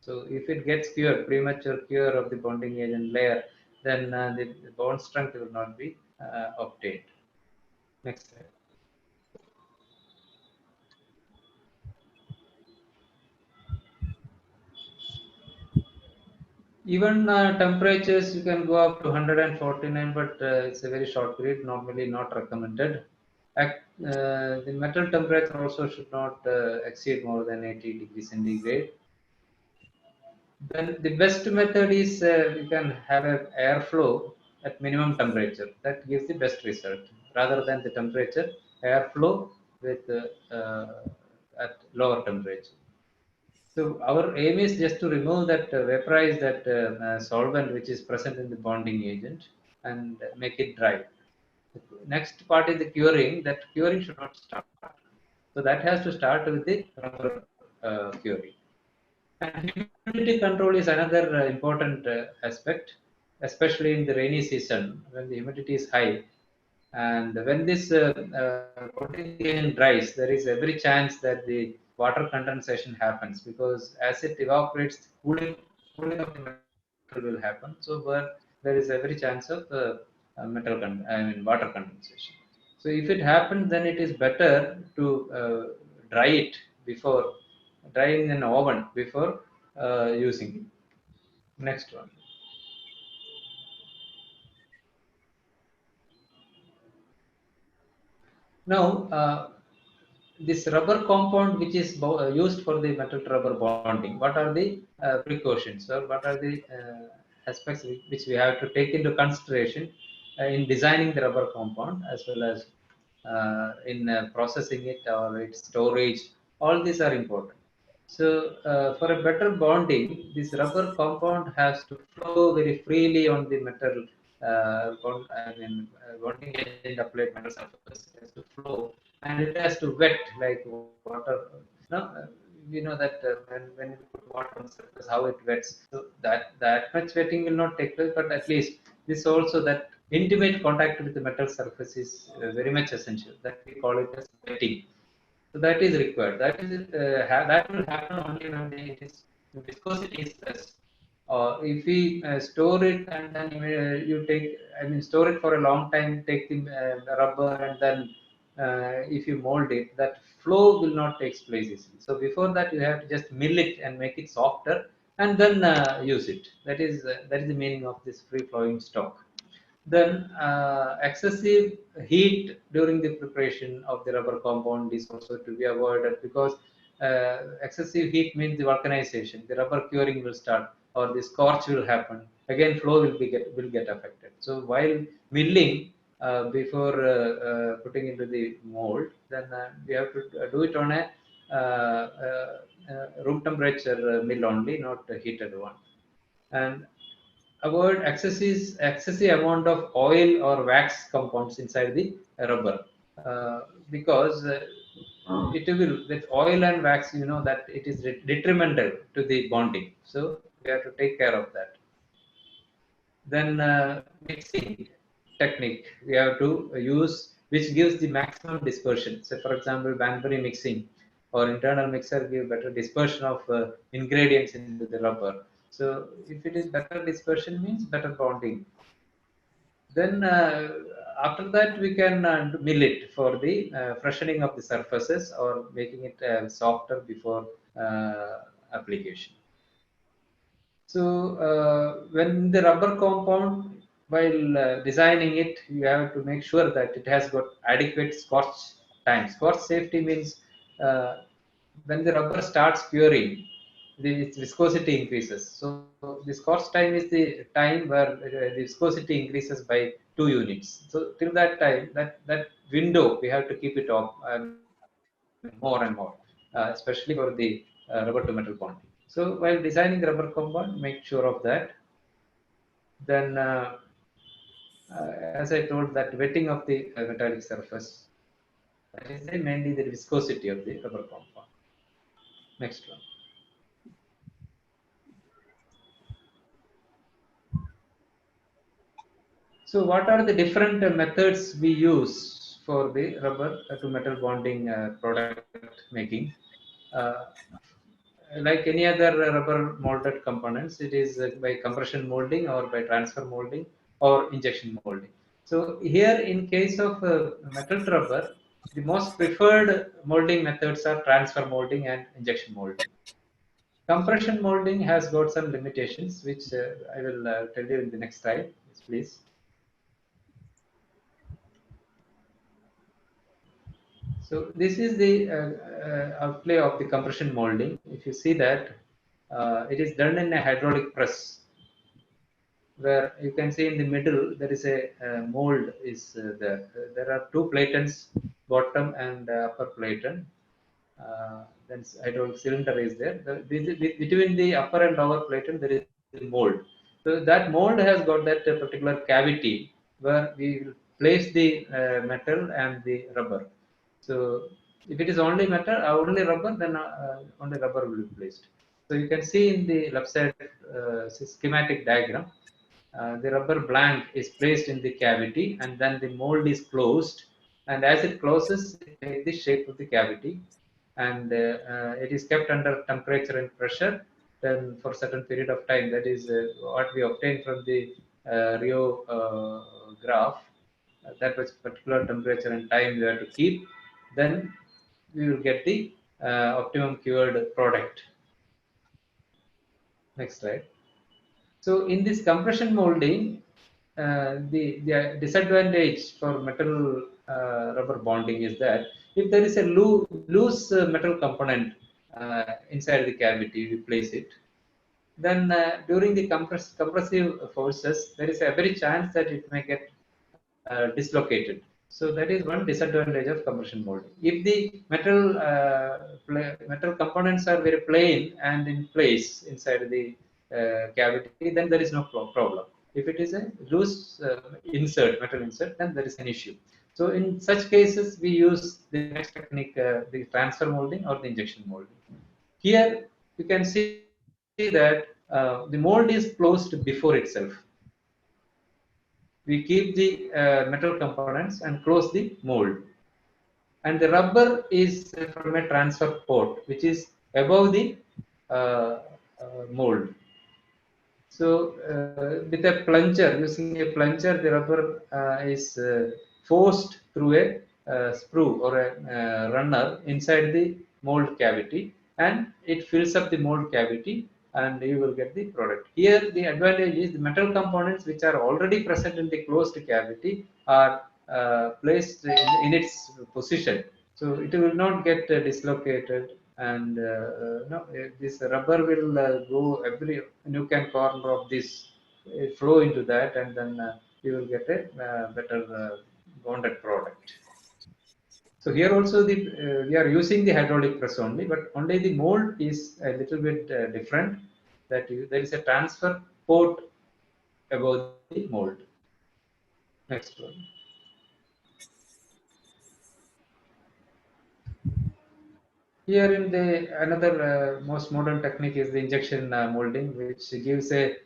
So if it gets cured, premature cure of the bonding agent layer, then the bond strength will not be obtained. Next slide. Even temperatures you can go up to 149, but it's a very short period, normally not recommended. The metal temperature also should not exceed more than 80 degrees centigrade. Then the best method is you can have an airflow at minimum temperature. That gives the best result rather than the temperature airflow with at lower temperature. So our aim is just to remove that vaporize that solvent which is present in the bonding agent and make it dry. The next part is the curing. That curing should not start. So that has to start with the rubber curing. And humidity control is another important aspect, especially in the rainy season when the humidity is high. And when this bonding agent dries, there is every chance that the water condensation happens because as it evaporates, cooling of the metal will happen. So where there is every chance of water condensation. So if it happens, then it is better to dry it before drying in an oven before using it. Next one. Now, this rubber compound which is used for the metal to rubber bonding, what are the precautions or what are the aspects which we have to take into consideration in designing the rubber compound as well as in processing it or its storage? All these are important. So, for a better bonding, this rubber compound has to flow very freely on the metal bonding agent applied metal surface. It has to flow and it has to wet like water. No, we know that when you put water on the surface, how it wets. So that much wetting will not take place, but at least this also that intimate contact with the metal surface is very much essential. That we call it as wetting. So that is required. That will happen only when the viscosity is less. If we store it and then you take, store it for a long time, take the rubber and then if you mold it, that flow will not take place easily. So before that, you have to just mill it and make it softer and then use it. That is the meaning of this free flowing stock. Then excessive heat during the preparation of the rubber compound is also to be avoided because excessive heat means the vulcanization. The rubber curing will start or the scorch will happen. Again, flow will get affected. So while milling before putting into the mold, then we have to do it on a room temperature mill only, not a heated one. And avoid excessive amount of oil or wax compounds inside the rubber because it will with oil and wax that it is detrimental to the bonding, so we have to take care of that. Then mixing technique we have to use which gives the maximum dispersion. So for example, Banbury mixing or internal mixer give better dispersion of ingredients into the rubber. So if it is better dispersion means better bonding. Then after that we can mill it for the freshening of the surfaces or making it softer before application. So when the rubber compound, while designing it, you have to make sure that it has got adequate scorch time. Scorch safety means when the rubber starts curing, the viscosity increases. So the scorch time is the time where the viscosity increases by 2 units. So till that time, that window we have to keep it off more and more, especially for the rubber to metal bonding. So while designing the rubber compound, make sure of that. Then, as I told, that wetting of the metallic surface, that is mainly the viscosity of the rubber compound. Next one. So what are the different methods we use for the rubber to metal bonding product making? Uh, like any other rubber molded components, it is by compression molding or by transfer molding or injection molding. So here in case of metal rubber, the most preferred molding methods are transfer molding and injection molding. Compression molding has got some limitations, which I will tell you in the next slide, yes, please. So this is the outplay of the compression molding. If you see that, it is done in a hydraulic press, where you can see in the middle there is a mold is there. There are two platens, bottom and upper platen. Then hydraulic cylinder is there. Between the upper and lower platen there is the mold. So that mold has got that particular cavity where we will place the metal and the rubber. So if it is only metal, only rubber, then only rubber will be placed. So you can see in the left side schematic diagram, the rubber blank is placed in the cavity and then the mold is closed, and as it closes it takes the shape of the cavity, and it is kept under temperature and pressure then for certain period of time. That is what we obtain from the Rio graph. That was particular temperature and time we have to keep, then we will get the optimum cured product. Next slide. So in this compression molding, the disadvantage for metal rubber bonding is that if there is a loose metal component inside the cavity, we place it, then during the compressive forces, there is a very chance that it may get dislocated. So that is one disadvantage of compression molding. If the metal components are very plain and in place inside the cavity, then there is no problem. If it is a loose metal insert, then there is an issue. So in such cases, we use the next technique, the transfer molding or the injection molding. Here you can see that the mold is closed before itself. We keep the metal components and close the mold, and the rubber is from a transfer port which is above the mold. So with a plunger, using a plunger, the rubber is forced through a sprue or a runner inside the mold cavity, and it fills up the mold cavity and you will get the product. Here the advantage is the metal components which are already present in the closed cavity are placed in its position. So it will not get dislocated, and no, this rubber will go every nook and corner of this, flow into that, and then you will get a better bonded product. So here also we are using the hydraulic press only, but only the mold is a little bit different. There is a transfer port above the mold. Next one. Here in the another most modern technique is the injection molding, which gives a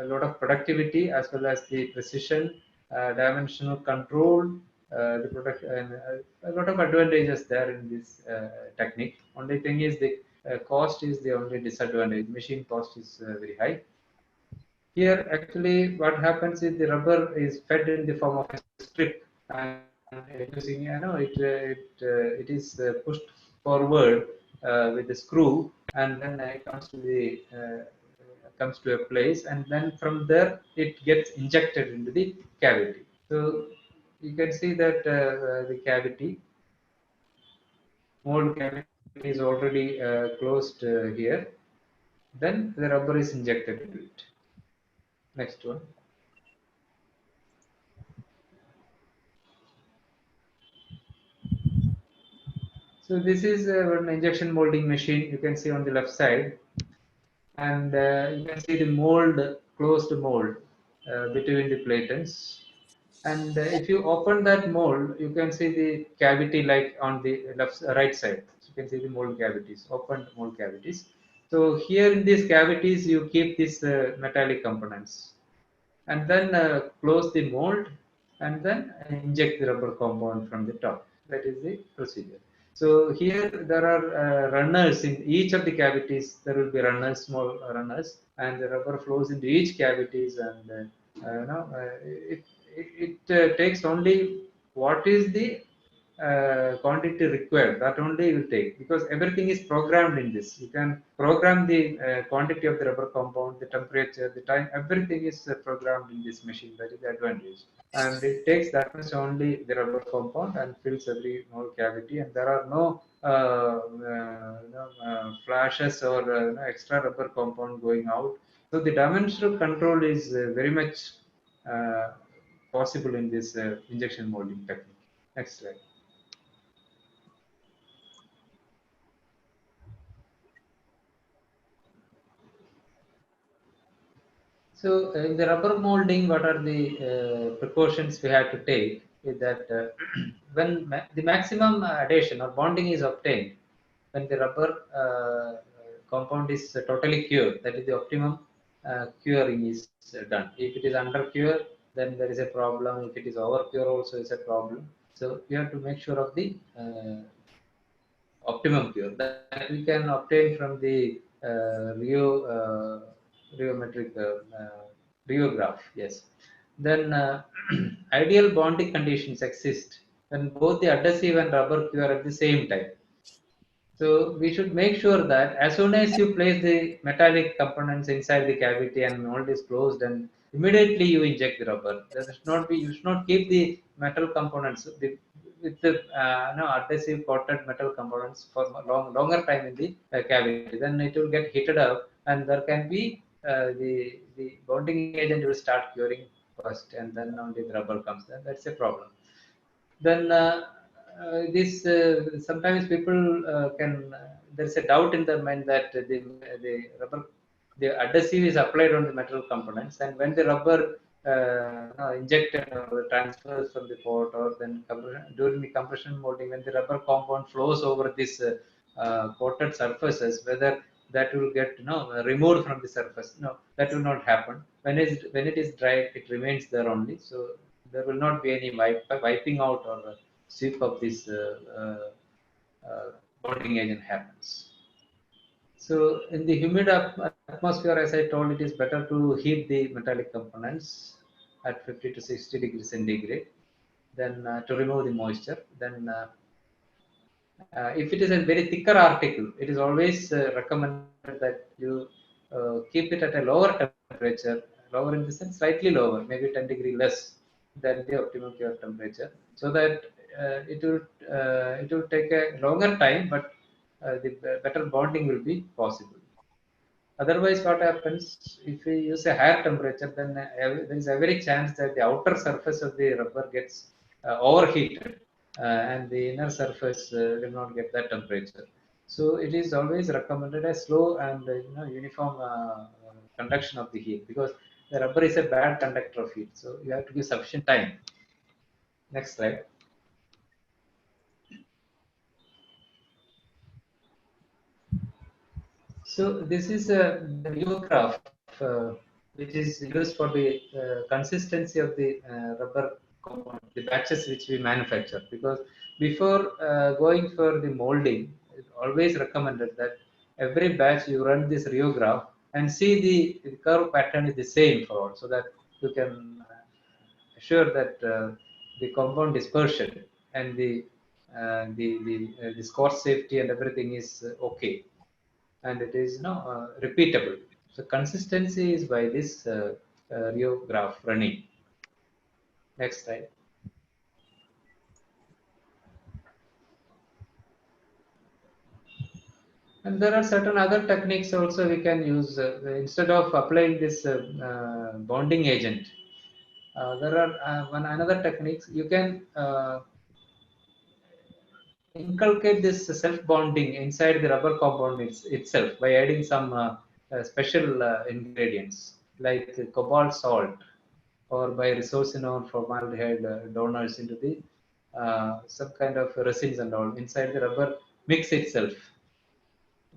lot of productivity as well as the precision, dimensional control, the product, and a lot of advantages there in this technique. Only thing is the cost is the only disadvantage. Machine cost is very high. Here actually what happens is the rubber is fed in the form of a strip, and using it is pushed forward with the screw, and then it comes to a place, and then from there it gets injected into the cavity. So you can see that the mold cavity is already closed here. Then the rubber is injected into it. Next one. So this is an injection molding machine. You can see on the left side, and you can see the mold, closed mold between the platens. And if you open that mold, you can see the cavity like on the right side. So you can see the mold cavities, opened mold cavities. So here in these cavities, you keep these metallic components, and then close the mold, and then inject the rubber compound from the top. That is the procedure. So here there are runners in each of the cavities. There will be runners, small runners, and the rubber flows into each cavities, and it takes only what is the quantity required. That only will take, because everything is programmed in this. You can program the quantity of the rubber compound, the temperature, the time, everything is programmed in this machine. That is the advantage. And it takes that much only, the rubber compound, and fills every small cavity, and there are no flashes or extra rubber compound going out. So the dimensional control is very much uh, possible in this injection molding technique. Next slide. So in the rubber molding, what are the precautions we have to take? Is that when the maximum adhesion or bonding is obtained, when the rubber compound is totally cured, that is the optimum curing is done. If it is under cure, then there is a problem. If it is over cure, also is a problem. So you have to make sure of the optimum cure that we can obtain from the rheometric rheograph. Yes. Then ideal bonding conditions exist when both the adhesive and rubber cure at the same time. So we should make sure that as soon as you place the metallic components inside the cavity and mold is closed, and immediately you inject the rubber. There should not be, you should not keep the metal components with the adhesive coated metal components for longer time in the cavity. Then it will get heated up, and there can be the bonding agent will start curing first, and then only the rubber comes. Then that's a problem. Then this sometimes people can there's a doubt in their mind that the rubber, the adhesive is applied on the metal components, and when the rubber injected or transfers from the pot, or then during the compression molding, when the rubber compound flows over this coated surfaces, whether that will get removed from the surface. No, that will not happen. When it is dry, it remains there only. So there will not be any wiping out or sweep of this bonding agent happens. So in the humid atmosphere, as I told, it is better to heat the metallic components at 50 to 60 degrees centigrade, then to remove the moisture. Then if it is a very thicker article, it is always recommended that you keep it at a lower temperature, lower in the sense slightly lower, maybe 10 degree less than the optimum cure temperature, so that it will take a longer time, but the better bonding will be possible. Otherwise, what happens if we use a higher temperature, then there is a very chance that the outer surface of the rubber gets overheated, and the inner surface will not get that temperature. So it is always recommended a slow and uniform conduction of the heat, because the rubber is a bad conductor of heat. So you have to give sufficient time. Next slide. So this is the rheograph, which is used for the consistency of the rubber compound, the batches which we manufacture. Because before going for the molding, it's always recommended that every batch you run this rheograph and see the curve pattern is the same for all, so that you can assure that the compound dispersion and the score safety and everything is okay, and it is repeatable. So consistency is by this rheograph running. Next slide. And there are certain other techniques also we can use instead of applying this bonding agent. There are another techniques you can inculcate this self-bonding inside the rubber compound itself by adding some special ingredients like cobalt salt, or by resorcinol formaldehyde donors into the some kind of resins and all inside the rubber mix itself.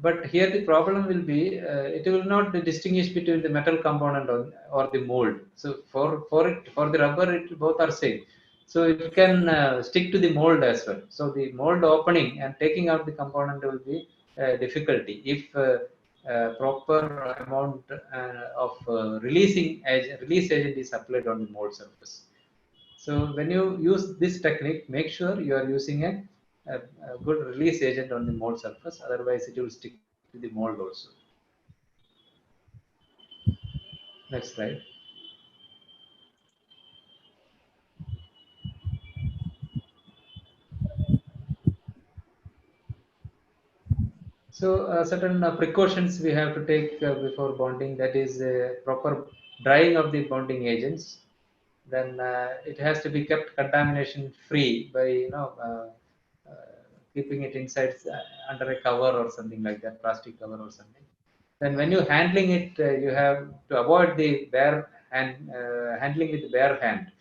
But here the problem will be it will not distinguish between the metal component or the mold. So for the rubber, it both are same. So it can stick to the mold as well. So the mold opening and taking out the component will be difficulty if proper amount of release agent is applied on the mold surface. So when you use this technique, make sure you are using a good release agent on the mold surface. Otherwise, it will stick to the mold also. Next slide. So certain precautions we have to take before bonding. That is proper drying of the bonding agents. Then it has to be kept contamination free by keeping it inside under a cover or something like that, plastic cover or something. Then when you're handling it, you have to avoid the bare hand handling with bare hand.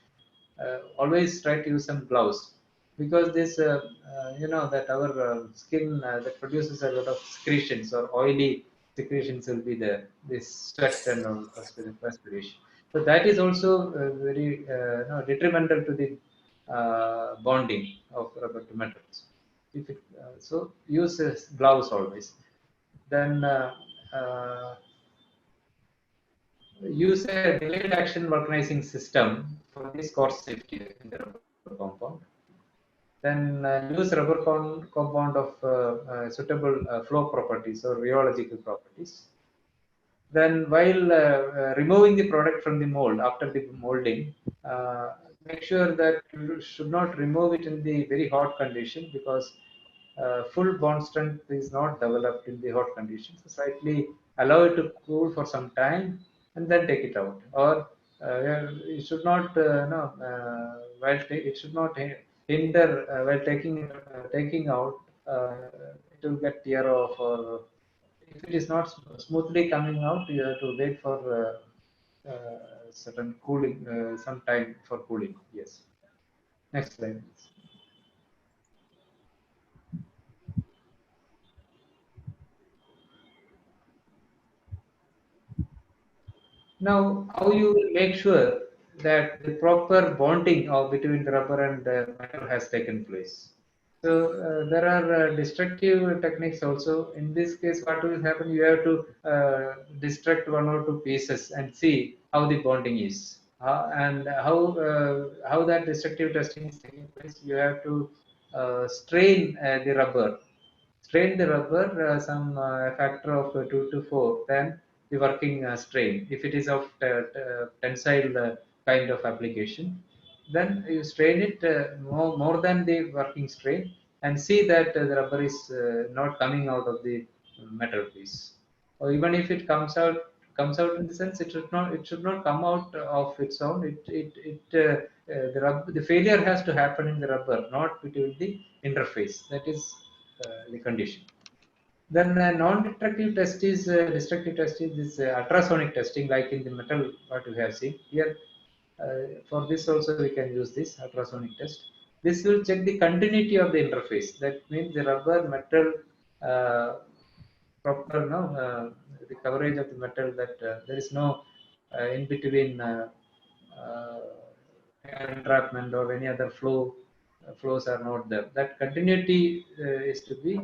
Always try to use some gloves because this that our skin that produces a lot of secretions or oily secretions will be there, this sweat and all perspiration. So that is also very detrimental to the bonding of rubber to metals. If it, so use gloves always. Then use a delayed action vulcanizing system for this coarse safety in the rubber compound. Then use rubber compound of suitable flow properties or rheological properties. Then while removing the product from the mold after the molding, make sure that you should not remove it in the very hot condition because full bond strength is not developed in the hot conditions. So slightly allow it to cool for some time and then take it out. Or it should not it should not hinder while taking out. It will get tear off, or if it is not smoothly coming out, you have to wait for certain cooling, some time for cooling. Yes. Next slide, please. Now, how you will make sure that the proper bonding of between the rubber and the metal has taken place? So there are destructive techniques also. In this case, what will happen? You have to destruct one or two pieces and see how the bonding is, and how that destructive testing is taking place. You have to strain the rubber. Strain the rubber some factor of 2 to 4, then the working strain. If it is of tensile kind of application, then you strain it more than the working strain and see that the rubber is not coming out of the metal piece. Or even if it comes out in the sense, it should not come out of its own. The failure has to happen in the rubber, not between the interface. That is the condition. Then non-destructive test is this ultrasonic testing, like in the metal what we have seen here. For this also we can use this ultrasonic test. This will check the continuity of the interface. That means the rubber metal proper the coverage of the metal, that there is no in between uh, entrapment or any other flows are not there. That continuity is to be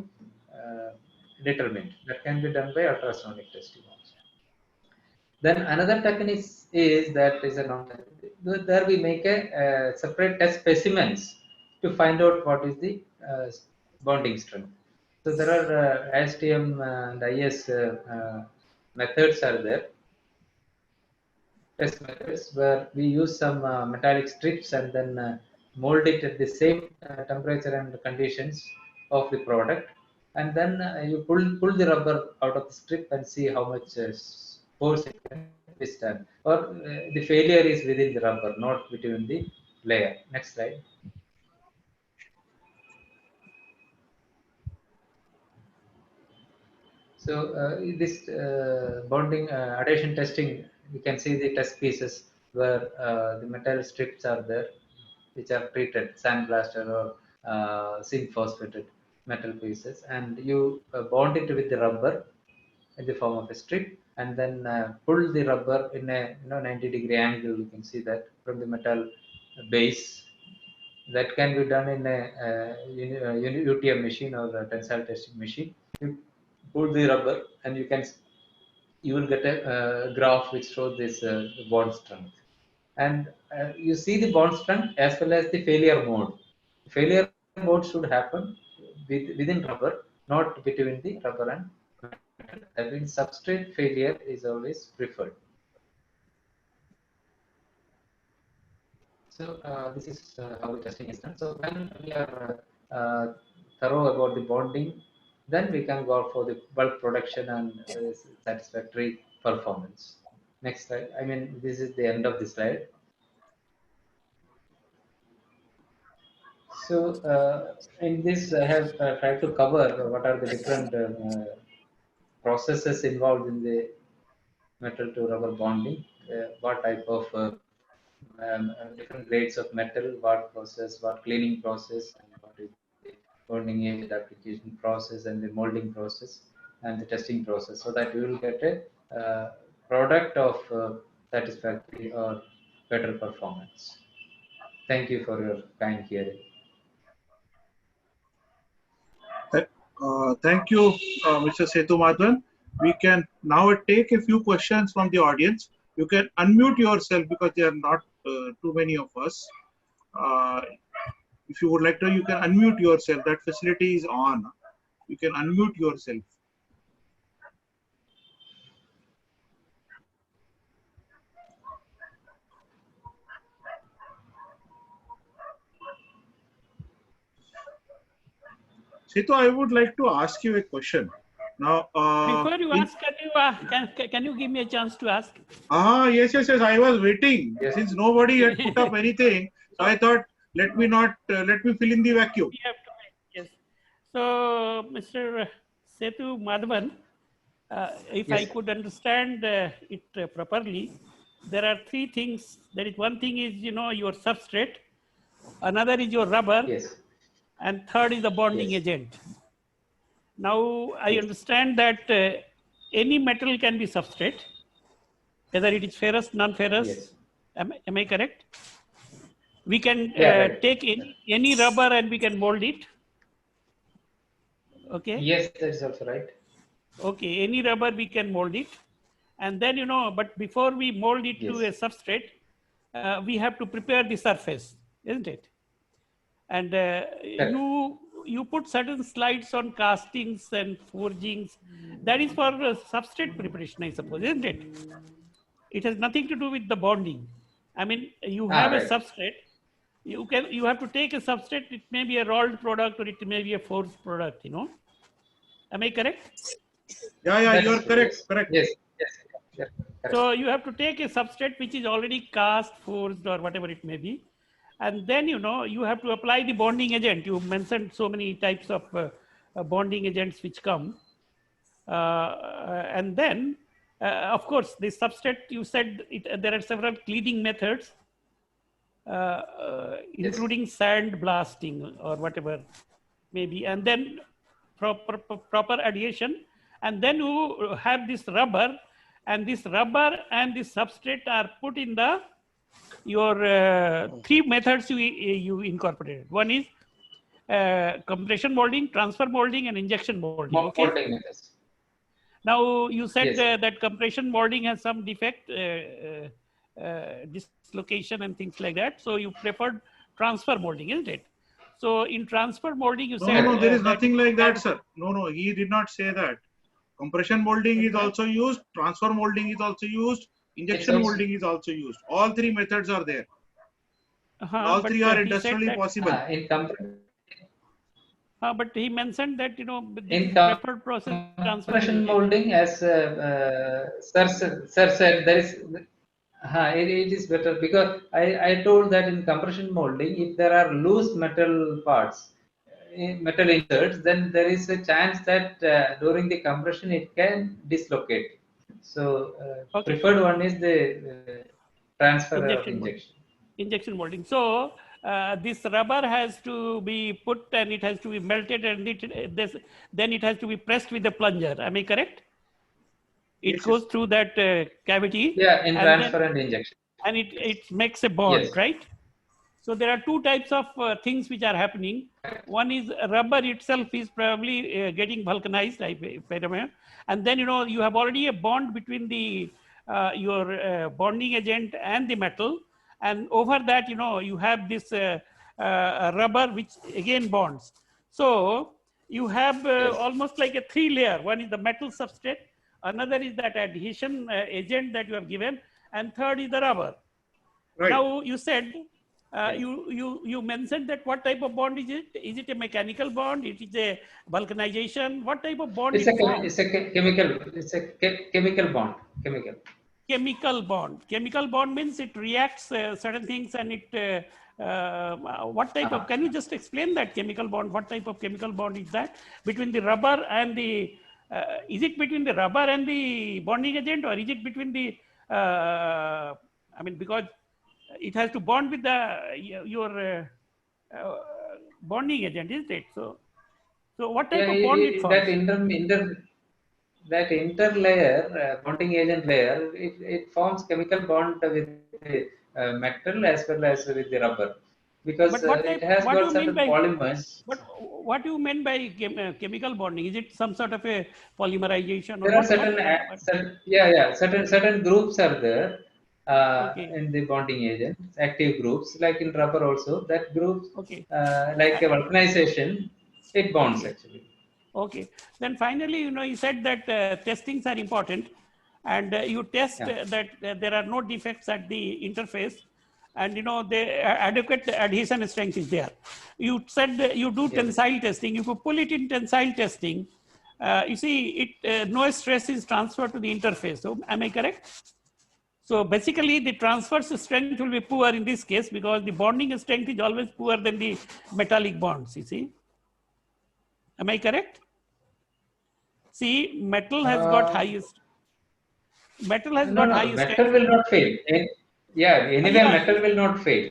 determined. That can be done by ultrasonic testing also. Then another technique is that is a non-technique. There we make a separate test specimens to find out what is the bonding strength. So there are ASTM and IS methods are there, test methods, where we use some metallic strips and then mold it at the same temperature and conditions of the product, and then you pull the rubber out of the strip and see how much force it can withstand, or the failure is within the rubber, not between the layer. Next slide. So this bonding adhesion testing, you can see the test pieces where the metal strips are there, which are treated, sandblasted or zinc phosphated. metal pieces, and you bond it with the rubber in the form of a strip, and then pull the rubber in a 90-degree angle. You can see that from the metal base. That can be done in a UTM machine or a tensile testing machine. You pull the rubber, and you will get a graph which shows this bond strength, and you see the bond strength as well as the failure mode. Failure mode should happen within rubber, not between the rubber and metal. That means substrate failure is always preferred. So this is how the testing is done. So when we are thorough about the bonding, then we can go for the bulk production and satisfactory performance. Next slide. I mean, this is the end of the slide. So in this, I have tried to cover what are the different processes involved in the metal to rubber bonding, what type of different grades of metal, what process, what cleaning process, and what is the bonding agent application process, and the molding process, and the testing process, so that you will get a product of satisfactory or better performance. Thank you for your kind hearing. Thank you, Mr. Sethu Madhavan. We can now take a few questions from the audience. You can unmute yourself because there are not too many of us. If you would like to, you can unmute yourself. That facility is on. You can unmute yourself. Sethu, I would like to ask you a question. Now, Before you ask, can you give me a chance to ask? Yes. I was waiting. Yes. Since nobody had put up anything, so I thought let me fill in the vacuum. We have to yes. So, Mr. Sethu Madhavan, if I Yes. could understand it properly, there are three things. There is one thing is your substrate, another is your rubber, Yes. and third is the bonding Yes. agent. Now, I Yes. understand that any metal can be substrate, whether it is ferrous, non-ferrous. Yes. Am I correct? We can Right. take any rubber and we can mold it. Okay. Yes, that is also right. Okay, any rubber we can mold it, and then but before we mold it to a Yes. substrate, we have to prepare the surface, isn't it? And you put certain slides on castings and forgings. That is for substrate preparation, I suppose, isn't it? It has nothing to do with the bonding. I mean, you have a right. substrate. You have to take a substrate. It may be a rolled product or it may be a forged product. Am I correct? Yeah, That you is are true, correct. yes. Correct. Yes. Correct. So you have to take a substrate which is already cast, forged, or whatever it may be, and then you have to apply the bonding agent. You mentioned so many types of bonding agents which come, and then of course the substrate. You said there are several cleaning methods, including sand blasting or whatever maybe, and then proper adhesion, and then you have this rubber, and this rubber and this substrate are put in your three methods you incorporated. One is compression molding, transfer molding, and injection molding. Okay. Molding methods. Now you said Yes. that compression molding has some defect, dislocation and things like that. So you preferred transfer molding, isn't it? So in transfer molding, you said No, there is that nothing like that, sir. No, he did not say that. Compression molding is Okay. also used, transfer molding is also used, injection also- molding is also used. All three methods are there. All but three are he said industrially that- possible. but he mentioned that this In is preferred process transfer. compression molding, as sir said, there is it is better because I told that in compression molding, if there are loose metal parts, metal inserts, then there is a chance that during the compression it can dislocate. So Okay. preferred one is the transfer of Injection molding. injection. Injection molding. So this rubber has to be put and it has to be melted and then it has to be pressed with the plunger. Am I correct? It Yes, goes yes. through that cavity. Yeah, in and then- transfer and injection. and it makes a bond, Yes. right? So there are two types of things which are happening. One is rubber itself is probably getting vulcanized, if I remember. And then, you have already a bond between the your bonding agent and the metal. And over that, you have this rubber which again bonds. So you have Yes. almost like a three layer. One is the metal substrate. Another is that adhesion agent that you have given. And third is the rubber. Right. Now you said, Yes. you mentioned that what type of bond is it? Is it a mechanical bond? It is a vulcanization? What type of bond It's it a forms? chemical. It's a chemical bond. Chemical. Chemical bond. Chemical bond means it reacts certain things and it, what type of, can you just explain that chemical bond? What type of chemical bond is that between the rubber and the, is it between the rubber and the bonding agent, or is it between the, I mean, because it has to bond with your bonding agent, isn't it? So what type Yeah, of bond it forms? that interlayer, bonding agent layer, it forms chemical bond with the metal as well as with the rubber, because But what it type, has what do got you mean certain by, polymers. what do you mean by chemical bonding? Is it some sort of a polymerization, or There are certain groups are there Okay. in the bonding agent, active groups, like in rubber also. That group, Okay. like a vulcanization, it bonds Okay. actually. Okay. Then finally, you said that testings are important, and you test Yeah. that there are no defects at the interface, and the adequate adhesion strength is there. You said that you do Yes. tensile testing. If you pull it in tensile testing, you see it no stress is transferred to the interface. So am I correct? So basically, the transverse strength will be poor in this case because the bonding strength is always poor than the metallic bonds. You see. Am I correct? See, metal has got highest. Metal has got No, highest metal strength. will not fail. Yeah, anyway, Yeah. metal will not fail.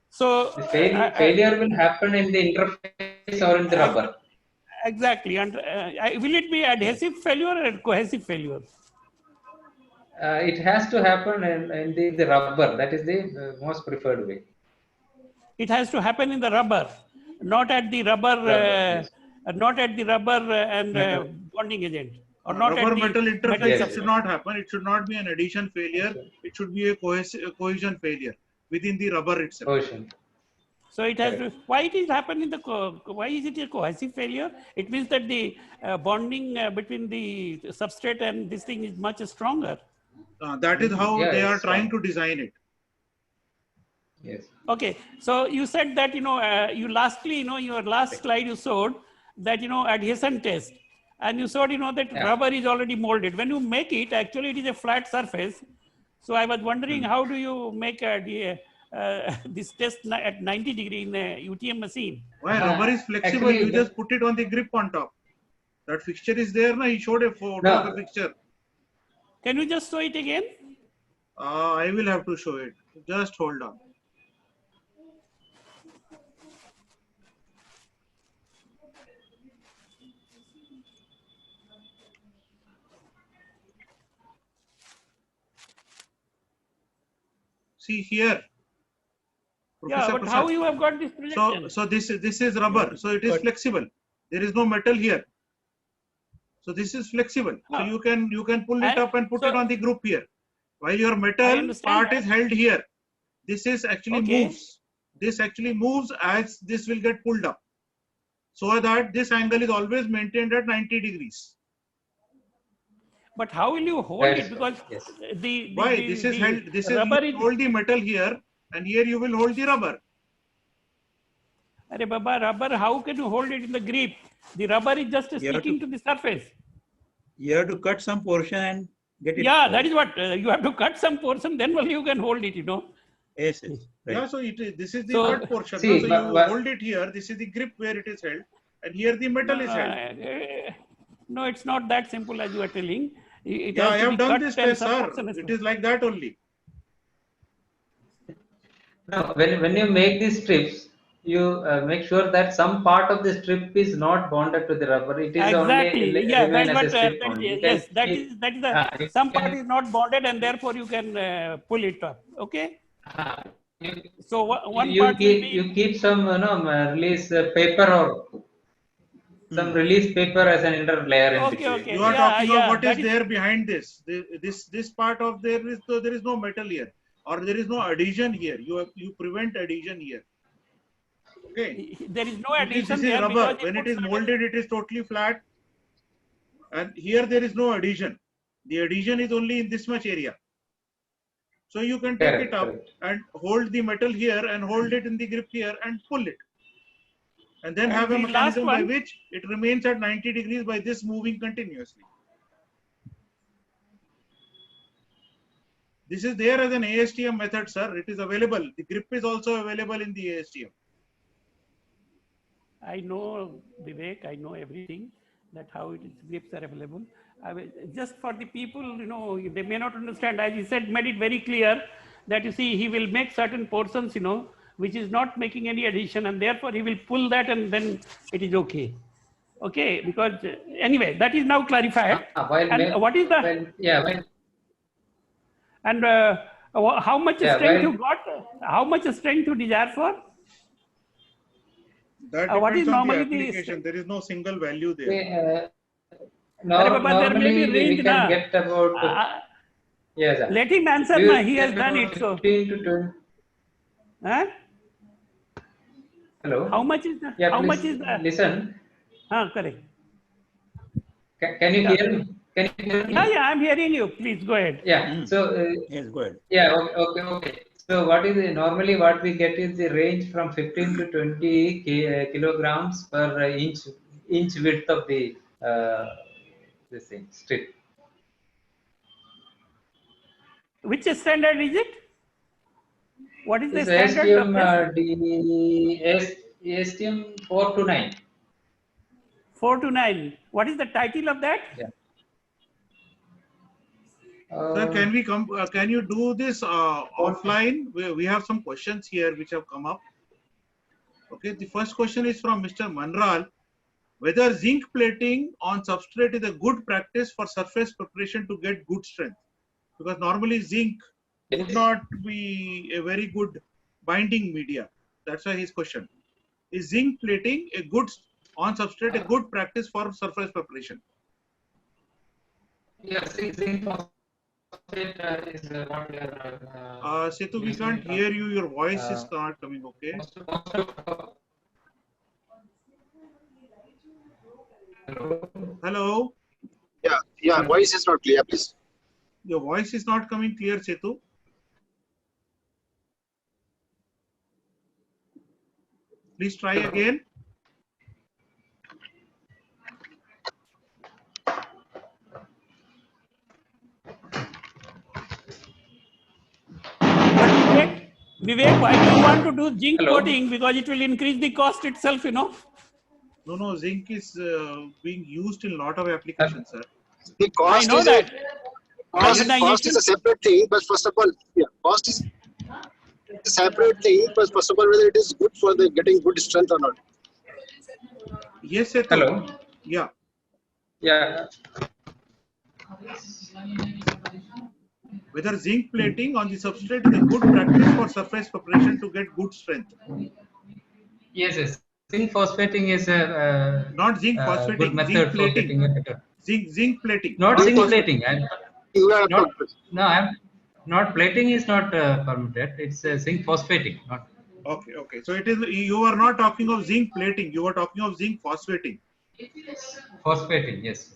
So The failure will happen in the interface or in the rubber. exactly. And will it be adhesive failure or cohesive failure? It has to happen in the rubber. That is the most preferred way. It has to happen in the rubber, not at the rubber, Rubber, yes. not at the rubber and Metal. bonding agent, or not Rubber at the metal interface Yes, should yes. not happen. It should not be an adhesion failure. It should be a cohesion failure within the rubber itself. Cohesion. So it has to, why it is happening in the, why is it a cohesive failure? It means that the bonding between the substrate and this thing is much stronger. That is how Yeah, they are it's trying strong. to design it. Yes. Okay, so you said that, you lastly, your last slide you showed that, adhesion test. And you showed, that Yeah. rubber is already molded. When you make it, actually it is a flat surface. So I was wondering, how do you make this test at 90 degree in a UTM machine? Why rubber is flexible? Actually, You just put it on the grip on top. That fixture is there. He showed a photo No. of the fixture. Can you just show it again? I will have to show it. Just hold on. See here. Yeah, but how you have got this projection? So this is rubber. So it is flexible. There is no metal here. So this is flexible. So you can pull it up and put it on the group here. While your metal part is held here. This is actually moves. This actually moves as this will get pulled up. So that this angle is always maintained at 90 degrees. But how will you hold That it? is Because yes. This is held. This is rubber you hold the metal here, and here you will hold the rubber. Arey Baba, rubber, how can you hold it in the grip? The rubber is just sticking to the surface. You have to cut some portion and get it. Yeah, that is what you have to cut some portion, then only you can hold it, Yes, yes. Right. Yeah, so this is the So, cut portion. see, so you hold it here. This is the grip where it is held, and here the metal is held. No, it's not that simple as you are telling. It Yeah, has I to have be done cut this and test, some sir. portion is- It is like that only. No, when you make these strips, you make sure that some part of the strip is not bonded to the rubber. It is only Exactly. Yeah, remain that's as what. a strip only. You can Yes, that keep, is the you some part can, is not bonded, and therefore you can pull it up. Okay. you, So you, one you part will keep be. some release paper or some release paper as an inner layer in Okay. between. Okay. You are Yeah. talking of Yeah. what is That is. there behind this. This part of there is no metal here, or there is no adhesion here. You prevent adhesion here. Okay. There is no This addition is there rubber. because he When it puts is certain. molded, it is totally flat. And here there is no adhesion. The adhesion is only in this much area. So you can take it Correct, up correct. and hold the metal here and hold it in the grip here and pull it. And then And have a the last mechanism by one. which it remains at 90 degrees by this moving continuously. This is there as an ASTM method, sir. It is available. The grip is also available in the ASTM. I know, Vivek, I know everything, that how it is, grips are available. I will, just for the people, they may not understand, as he said, made it very clear that you see, he will make certain portions, which is not making any addition, and therefore he will pull that and then it is okay. Okay, because anyway, that is now clarified. And what is the, and how much strength you got? How much strength you desire for? That What is depends on the normally application. There is no single value there. but there may be Normally we range, can get about yes, sir. Let him answer. We will He has get done about it. So, 15 to 20. huh? Hello. How much is the? Yeah, How please much is the? listen. Correct. Can you Yeah. hear me? Can you hear me? Yeah, I'm hearing you. Please go ahead. Yeah. So Yes, go ahead. yeah, okay. So what is normally what we get is the range from 15 to 20 kilograms per inch width of the this thing strip. Which standard is it? What is the This standard ASTM of this? ASTM 4 to 9. 4 to 9. What is the title of that? Yeah. Sir, can we come? Can you do this offline? We have some questions here which have come up. Okay, the first question is from Mr. Manral. Whether zinc plating on substrate is a good practice for surface preparation to get good strength? Because normally zinc would not be a very good binding media. That's why his question. Is zinc plating a good on substrate a good practice for surface preparation? Yes, zinc phosphate is what we are. Setu, we can't hear you. Your voice is not coming. Okay. Hello. Yeah. Voice is not clear, please. Your voice is not coming clear, Setu. Please try again. Vivek, why do you want to do zinc coating? Because it will increase the cost itself, No, zinc is being used in a lot of applications, sir. The cost I know is that. cost is a separate thing, but first of all, cost is a separate thing, but first of all, whether it is good for the getting good strength or not. Yes, Setu. Hello. Yeah. Yeah. Whether zinc plating on the substrate is a good practice for surface preparation to get good strength. Yes. Zinc phosphating is a not zinc phosphating, good method zinc for plating. getting a better. Zinc plating. Not zinc plating. I'm not plating is not permitted. It's zinc phosphating. Not. Okay. So it is. You are not talking of zinc plating. You are talking of zinc phosphating. Phosphating, yes.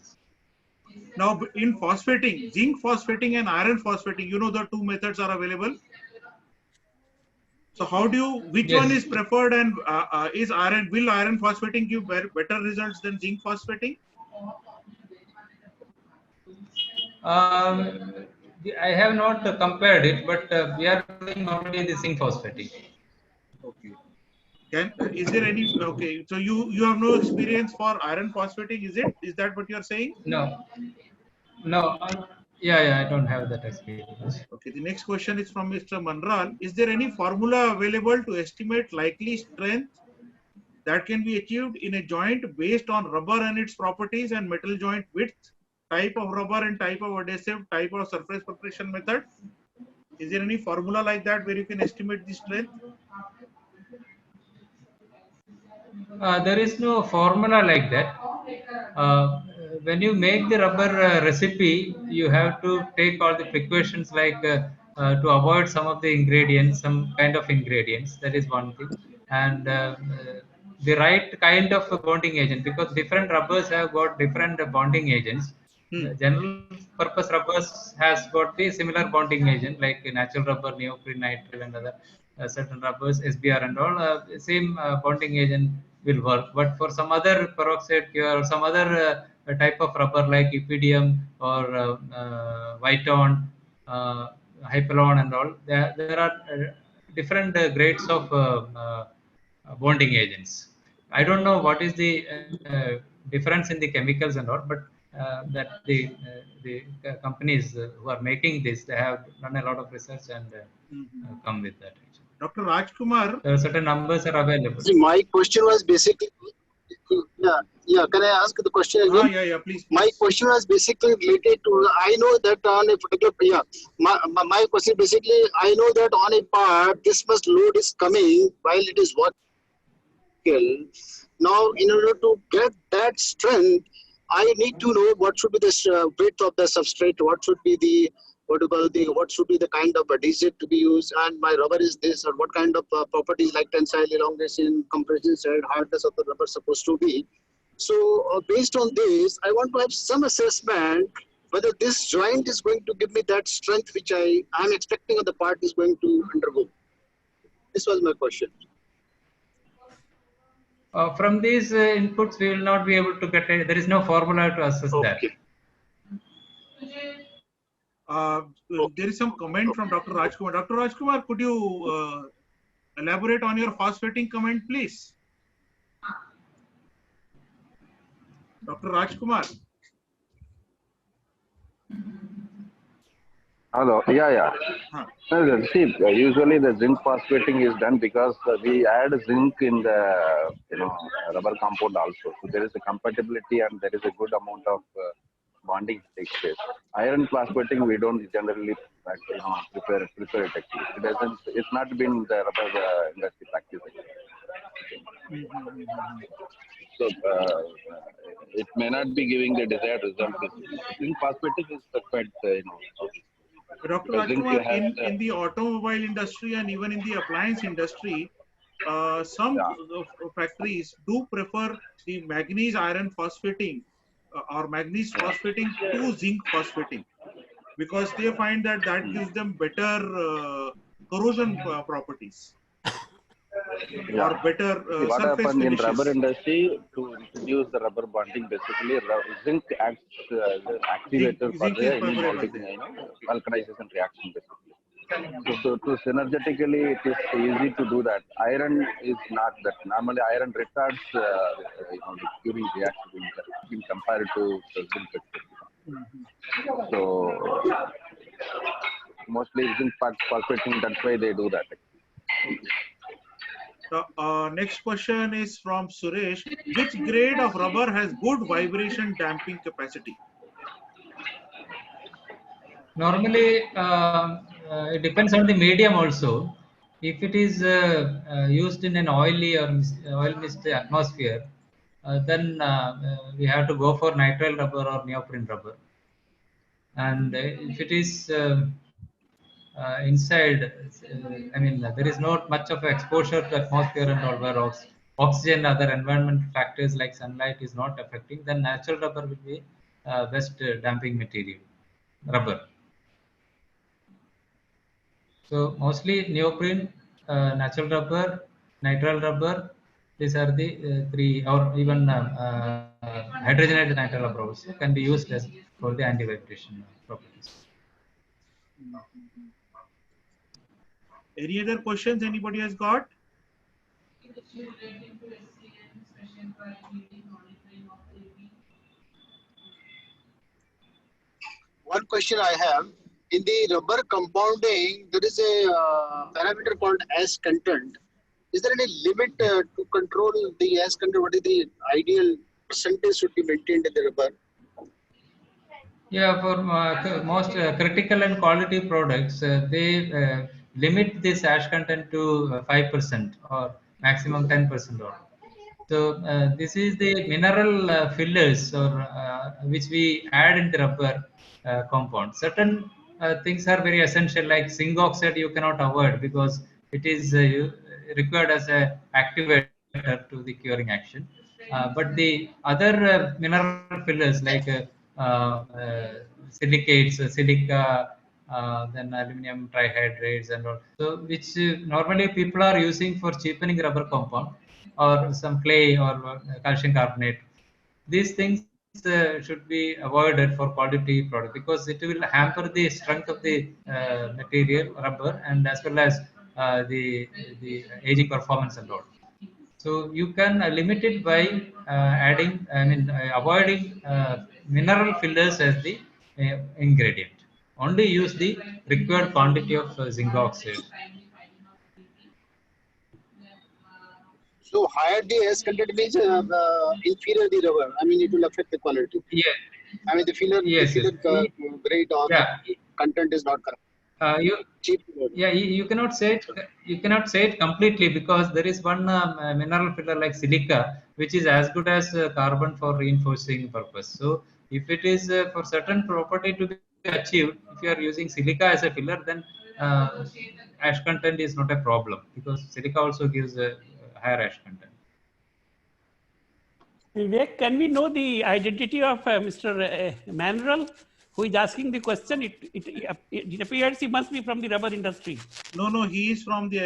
Now, in phosphating, zinc phosphating and iron phosphating, the two methods are available. So how do you, which one is preferred, and will iron phosphating give better results than zinc phosphating? I have not compared it, but we are doing normally the zinc phosphating. Okay. Is there any, okay, so you have no experience for iron phosphating, is it? Is that what you are saying? No. Yeah, I don't have that experience. Okay, the next question is from Mr. Manral. Is there any formula available to estimate likely strength that can be achieved in a joint based on rubber and its properties and metal joint width, type of rubber and type of adhesive, type of surface preparation method? Is there any formula like that where you can estimate the strength? There is no formula like that. When you make the rubber recipe, you have to take all the precautions like to avoid some of the ingredients, some kind of ingredients. That is one thing, and the right kind of a bonding agent, because different rubbers have got different bonding agents. The general purpose rubbers has got the similar bonding agent like natural rubber, neoprene, nitrile, and other certain rubbers, SBR and all. Same bonding agent will work. But for some other peroxide cure or some other type of rubber like Epidium or Viton, Hypalon and all, there are different grades of bonding agents. I don't know what is the difference in the chemicals and all, but that the companies who are making this, they have done a lot of research and come with that. Dr. Rajkumar. There are certain numbers are available. See, my question was basically, can I ask the question again? Yeah, please. My question was basically related to, I know that on a particular, my question basically, I know that on a part, this much load is coming while it is working. Now, in order to get that strength, I need to know what should be the width of the substrate, what should be the what should be the kind of adhesive to be used, and my rubber is this, or what kind of properties like tensile, elongation, compression side, hardness of the rubber supposed to be. So based on this, I want to have some assessment whether this joint is going to give me that strength which I am expecting on the part is going to undergo. This was my question. From these inputs, we will not be able to get it. There is no formula to assess that. There is some comment from Dr. Rajkumar. Dr. Rajkumar, could you elaborate on your phosphating comment, please? Dr. Rajkumar. Hello. Yeah. See, usually the zinc phosphating is done because we add zinc in the rubber compound also. So there is a compatibility and there is a good amount of bonding takes place. Iron phosphating we don't generally prefer it actually. It doesn't. It's not been the rubber industry practice. So it may not be giving the desired result. Zinc phosphating is quite Dr. Rajkumar, in the automobile industry and even in the appliance industry, some factories do prefer the manganese iron phosphating or manganese phosphating to zinc phosphating because they find that gives them better corrosion properties. Or better what surface happened finishes. In rubber industry to introduce the rubber bonding, basically zinc acts the activator for the vulcanization reaction basically. So to synergetically it is easy to do that. Iron is not that. Normally iron retards the curing reaction in compared to the zinc. So mostly zinc phosphating, that's why they do that. The next question is from Suresh. Which grade of rubber has good vibration damping capacity? Normally, it depends on the medium also. If it is used in an oily or oil mist atmosphere, then we have to go for nitrile rubber or neoprene rubber. And if it is inside, I mean, there is not much of exposure to atmosphere and all where oxygen, other environment factors like sunlight is not affecting, then natural rubber will be best damping material, rubber. So mostly neoprene, natural rubber, nitrile rubber, these are the three, or even hydrogenated nitrile rubber also can be used as for the anti-vibration properties. Any other questions anybody has got? one question I have. In the rubber compounding, there is a parameter called S content. Is there any limit to control the S content? What is the ideal percentage should be maintained in the rubber? Yeah, for most critical and quality products, they limit this ash content to 5% or maximum 10% or. So this is the mineral fillers or which we add in the rubber compound. Certain things are very essential, like zinc oxide you cannot avoid because it is required as a activator to the curing action. But the other mineral fillers like silicates, silica, then aluminum trihydrates and all. So which normally people are using for cheapening rubber compound or some clay or calcium carbonate. These things should be avoided for quality product because it will hamper the strength of the material rubber and as well as the aging performance and all. So you can limit it by avoiding mineral fillers as the ingredient. Only use the required quantity of zinc oxide. So higher the S content means inferior the rubber. I mean, it will affect the quality. Yeah. I mean, the filler grade or Yeah. content is not correct. You Cheap. Yeah, you cannot say it. You cannot say it completely because there is one mineral filler like silica, which is as good as carbon for reinforcing purpose. So, if it is for certain property to be achieved, if you are using silica as a filler, then ash content is not a problem because silica also gives a higher ash content. Vivek, can we know the identity of Mr. Manuel, who is asking the question? It appears he must be from the rubber industry. No, he is from the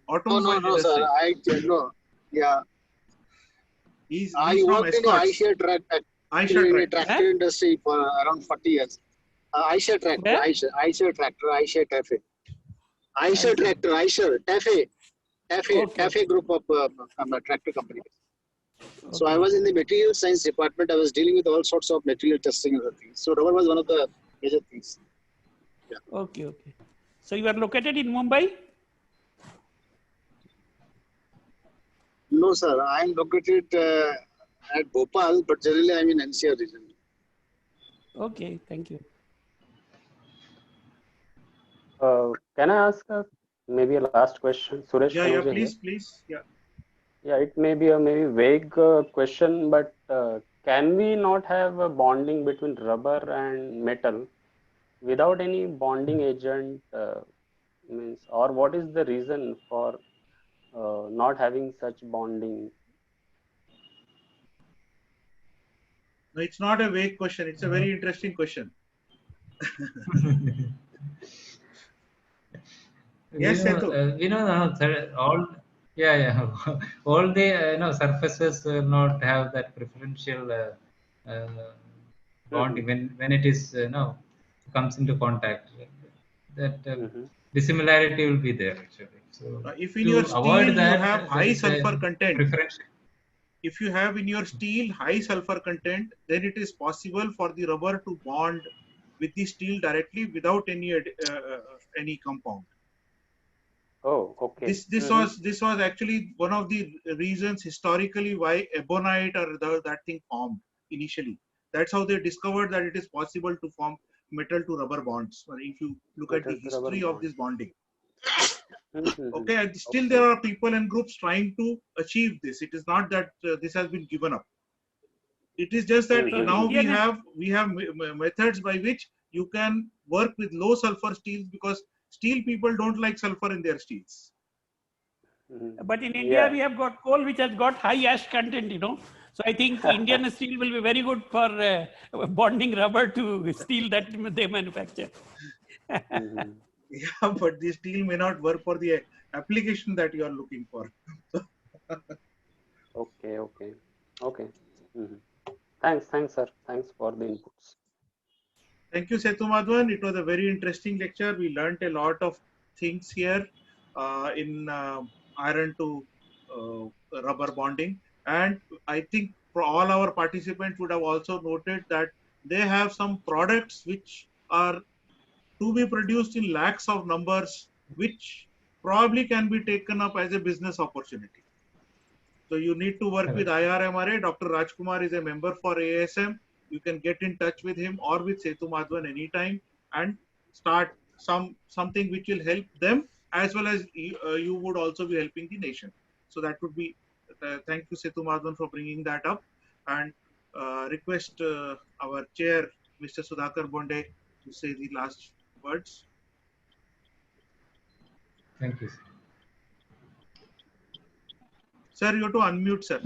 automobile No, industry. sir. I know. Yeah. He's I from worked in the Escorts. Eicher tractor industry for around 40 years. Eicher tractor, Where? Eicher tractor, Eicher Tafe. Eicher tractor, Eicher Tafe. Tafe group of tractor companies. So I was in the material science department. I was dealing with all sorts of material testing and other things. So rubber was one of the major things. Yeah. Okay. So you are located in Mumbai? No, sir. I am located at Bhopal, but generally I am in NCR region. Okay, thank you. Can I ask maybe a last question? Suresh Yeah, Kanoja please. Yeah. Yeah, it may be a maybe vague question, but can we not have a bonding between rubber and metal without any bonding agent? Means, or what is the reason for not having such bonding? No, it's not a vague question. It's a very interesting question. Yes, Setu. We know all. Yeah. All the surfaces will not have that preferential bonding when it is comes into contact. That dissimilarity will be there actually. So if in your steel you have high sulfur content, preferential. if you have in your steel high sulfur content, then it is possible for the rubber to bond with the steel directly without any compound. Oh, okay. This was actually one of the reasons historically why ebonite or that thing formed initially. That's how they discovered that it is possible to form metal to rubber bonds. If you look at the history of this bonding. Okay, and still there are people and groups trying to achieve this. It is not that this has been given up. It is just that now we have methods by which you can work with low sulfur steels because steel people don't like sulfur in their steels. But in India, we have got coal which has got high ash content, So I think Indian steel will be very good for bonding rubber to steel that they manufacture. Yeah, but the steel may not work for the application that you are looking for. Okay. Thanks, sir. Thanks for the inputs. Thank you, Setu Madhavan. It was a very interesting lecture. We learned a lot of things here in iron to rubber bonding. And I think for all our participants would have also noted that they have some products which are to be produced in lakhs of numbers, which probably can be taken up as a business opportunity. So you need to work with IRMRA. Dr. Rajkumar is a member for ASM. You can get in touch with him or with Setu Madhavan anytime and start something which will help them as well as you would also be helping the nation. So that would be, thank you Setu Madhavan for bringing that up, and request our chair, Mr. Sudhakar Bonde, to say the last words. Thank you. Sir, you have to unmute, sir.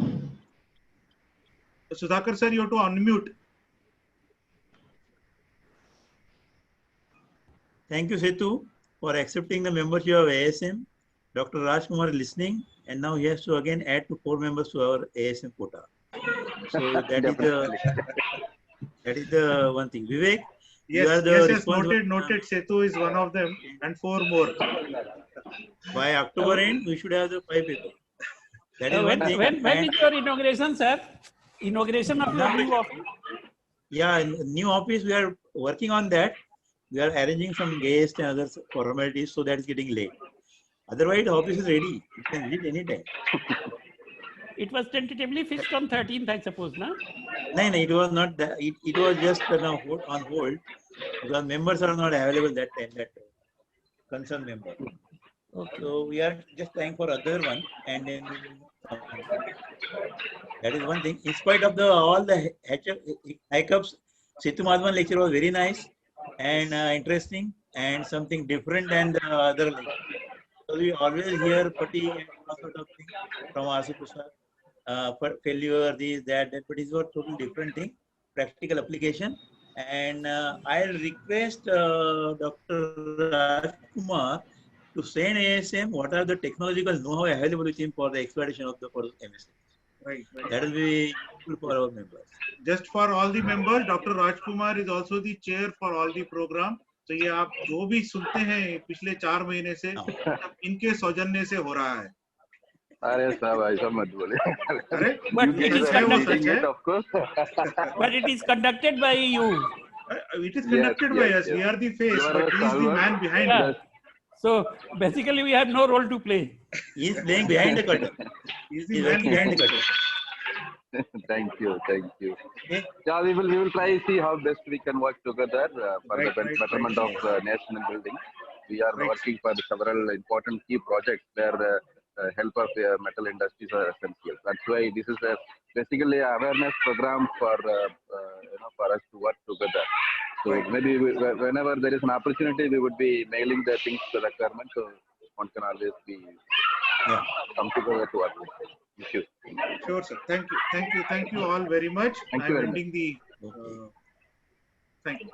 Sudhakar sir, you have to unmute. Thank you, Setu, for accepting the membership of ASM. Dr. Rajkumar is listening, and now he has to again add to 4 members to our ASM quota. So that is the one thing. Vivek, yes, noted. Setu is one of them, and 4 more. By October end, we should have the 5 people. That is one thing. When is your inauguration, sir? Inauguration of your new office? Yeah, in new office, we are working on that. We are arranging some guests and other formalities, so that is getting late. Otherwise, the office is ready. You can visit anytime. It was tentatively fixed on 13th, I suppose, no? No, it was not that. It was just on hold because members are not available that time. That concerned member. Okay. So we are just trying for other one, and then that is one thing. In spite of all the hiccups, Setu Madhavan lecture was very nice and interesting and something different than the other lecture. So we always hear putty and all sort of things from R.C. Prasad, failure, this, that, but it's a totally different thing, practical application. And I'll request Dr. Rajkumar to send ASM what are the technological know-how available with him for the exploitation of the MSC. Right. That will be useful for our members. Just for all the members, Dr. Rajkumar is also the chair for all the program. तो ये आप जो भी सुनते हैं पिछले 4 महीने से इनके सौजन्य से हो रहा है. अरे साहब ऐसा मत बोले. अरे but it is conducted, of course. But it is conducted by you. It is conducted by us. We are the face, but he is the man behind us. So basically, we have no role to play. He is playing behind the curtain. He is the man behind the curtain. Thank you. Yeah, we will try to see how best we can work together for the betterment of national building. We are working for several important key projects where the help of metal industries are essential. That's why this is basically an awareness program for for us to work together. So maybe whenever there is an opportunity, we would be mailing the things to the government, so one can always be come together to work with it. Thank you. Sure, sir. Thank you all very much. Thank you very much. Thank you.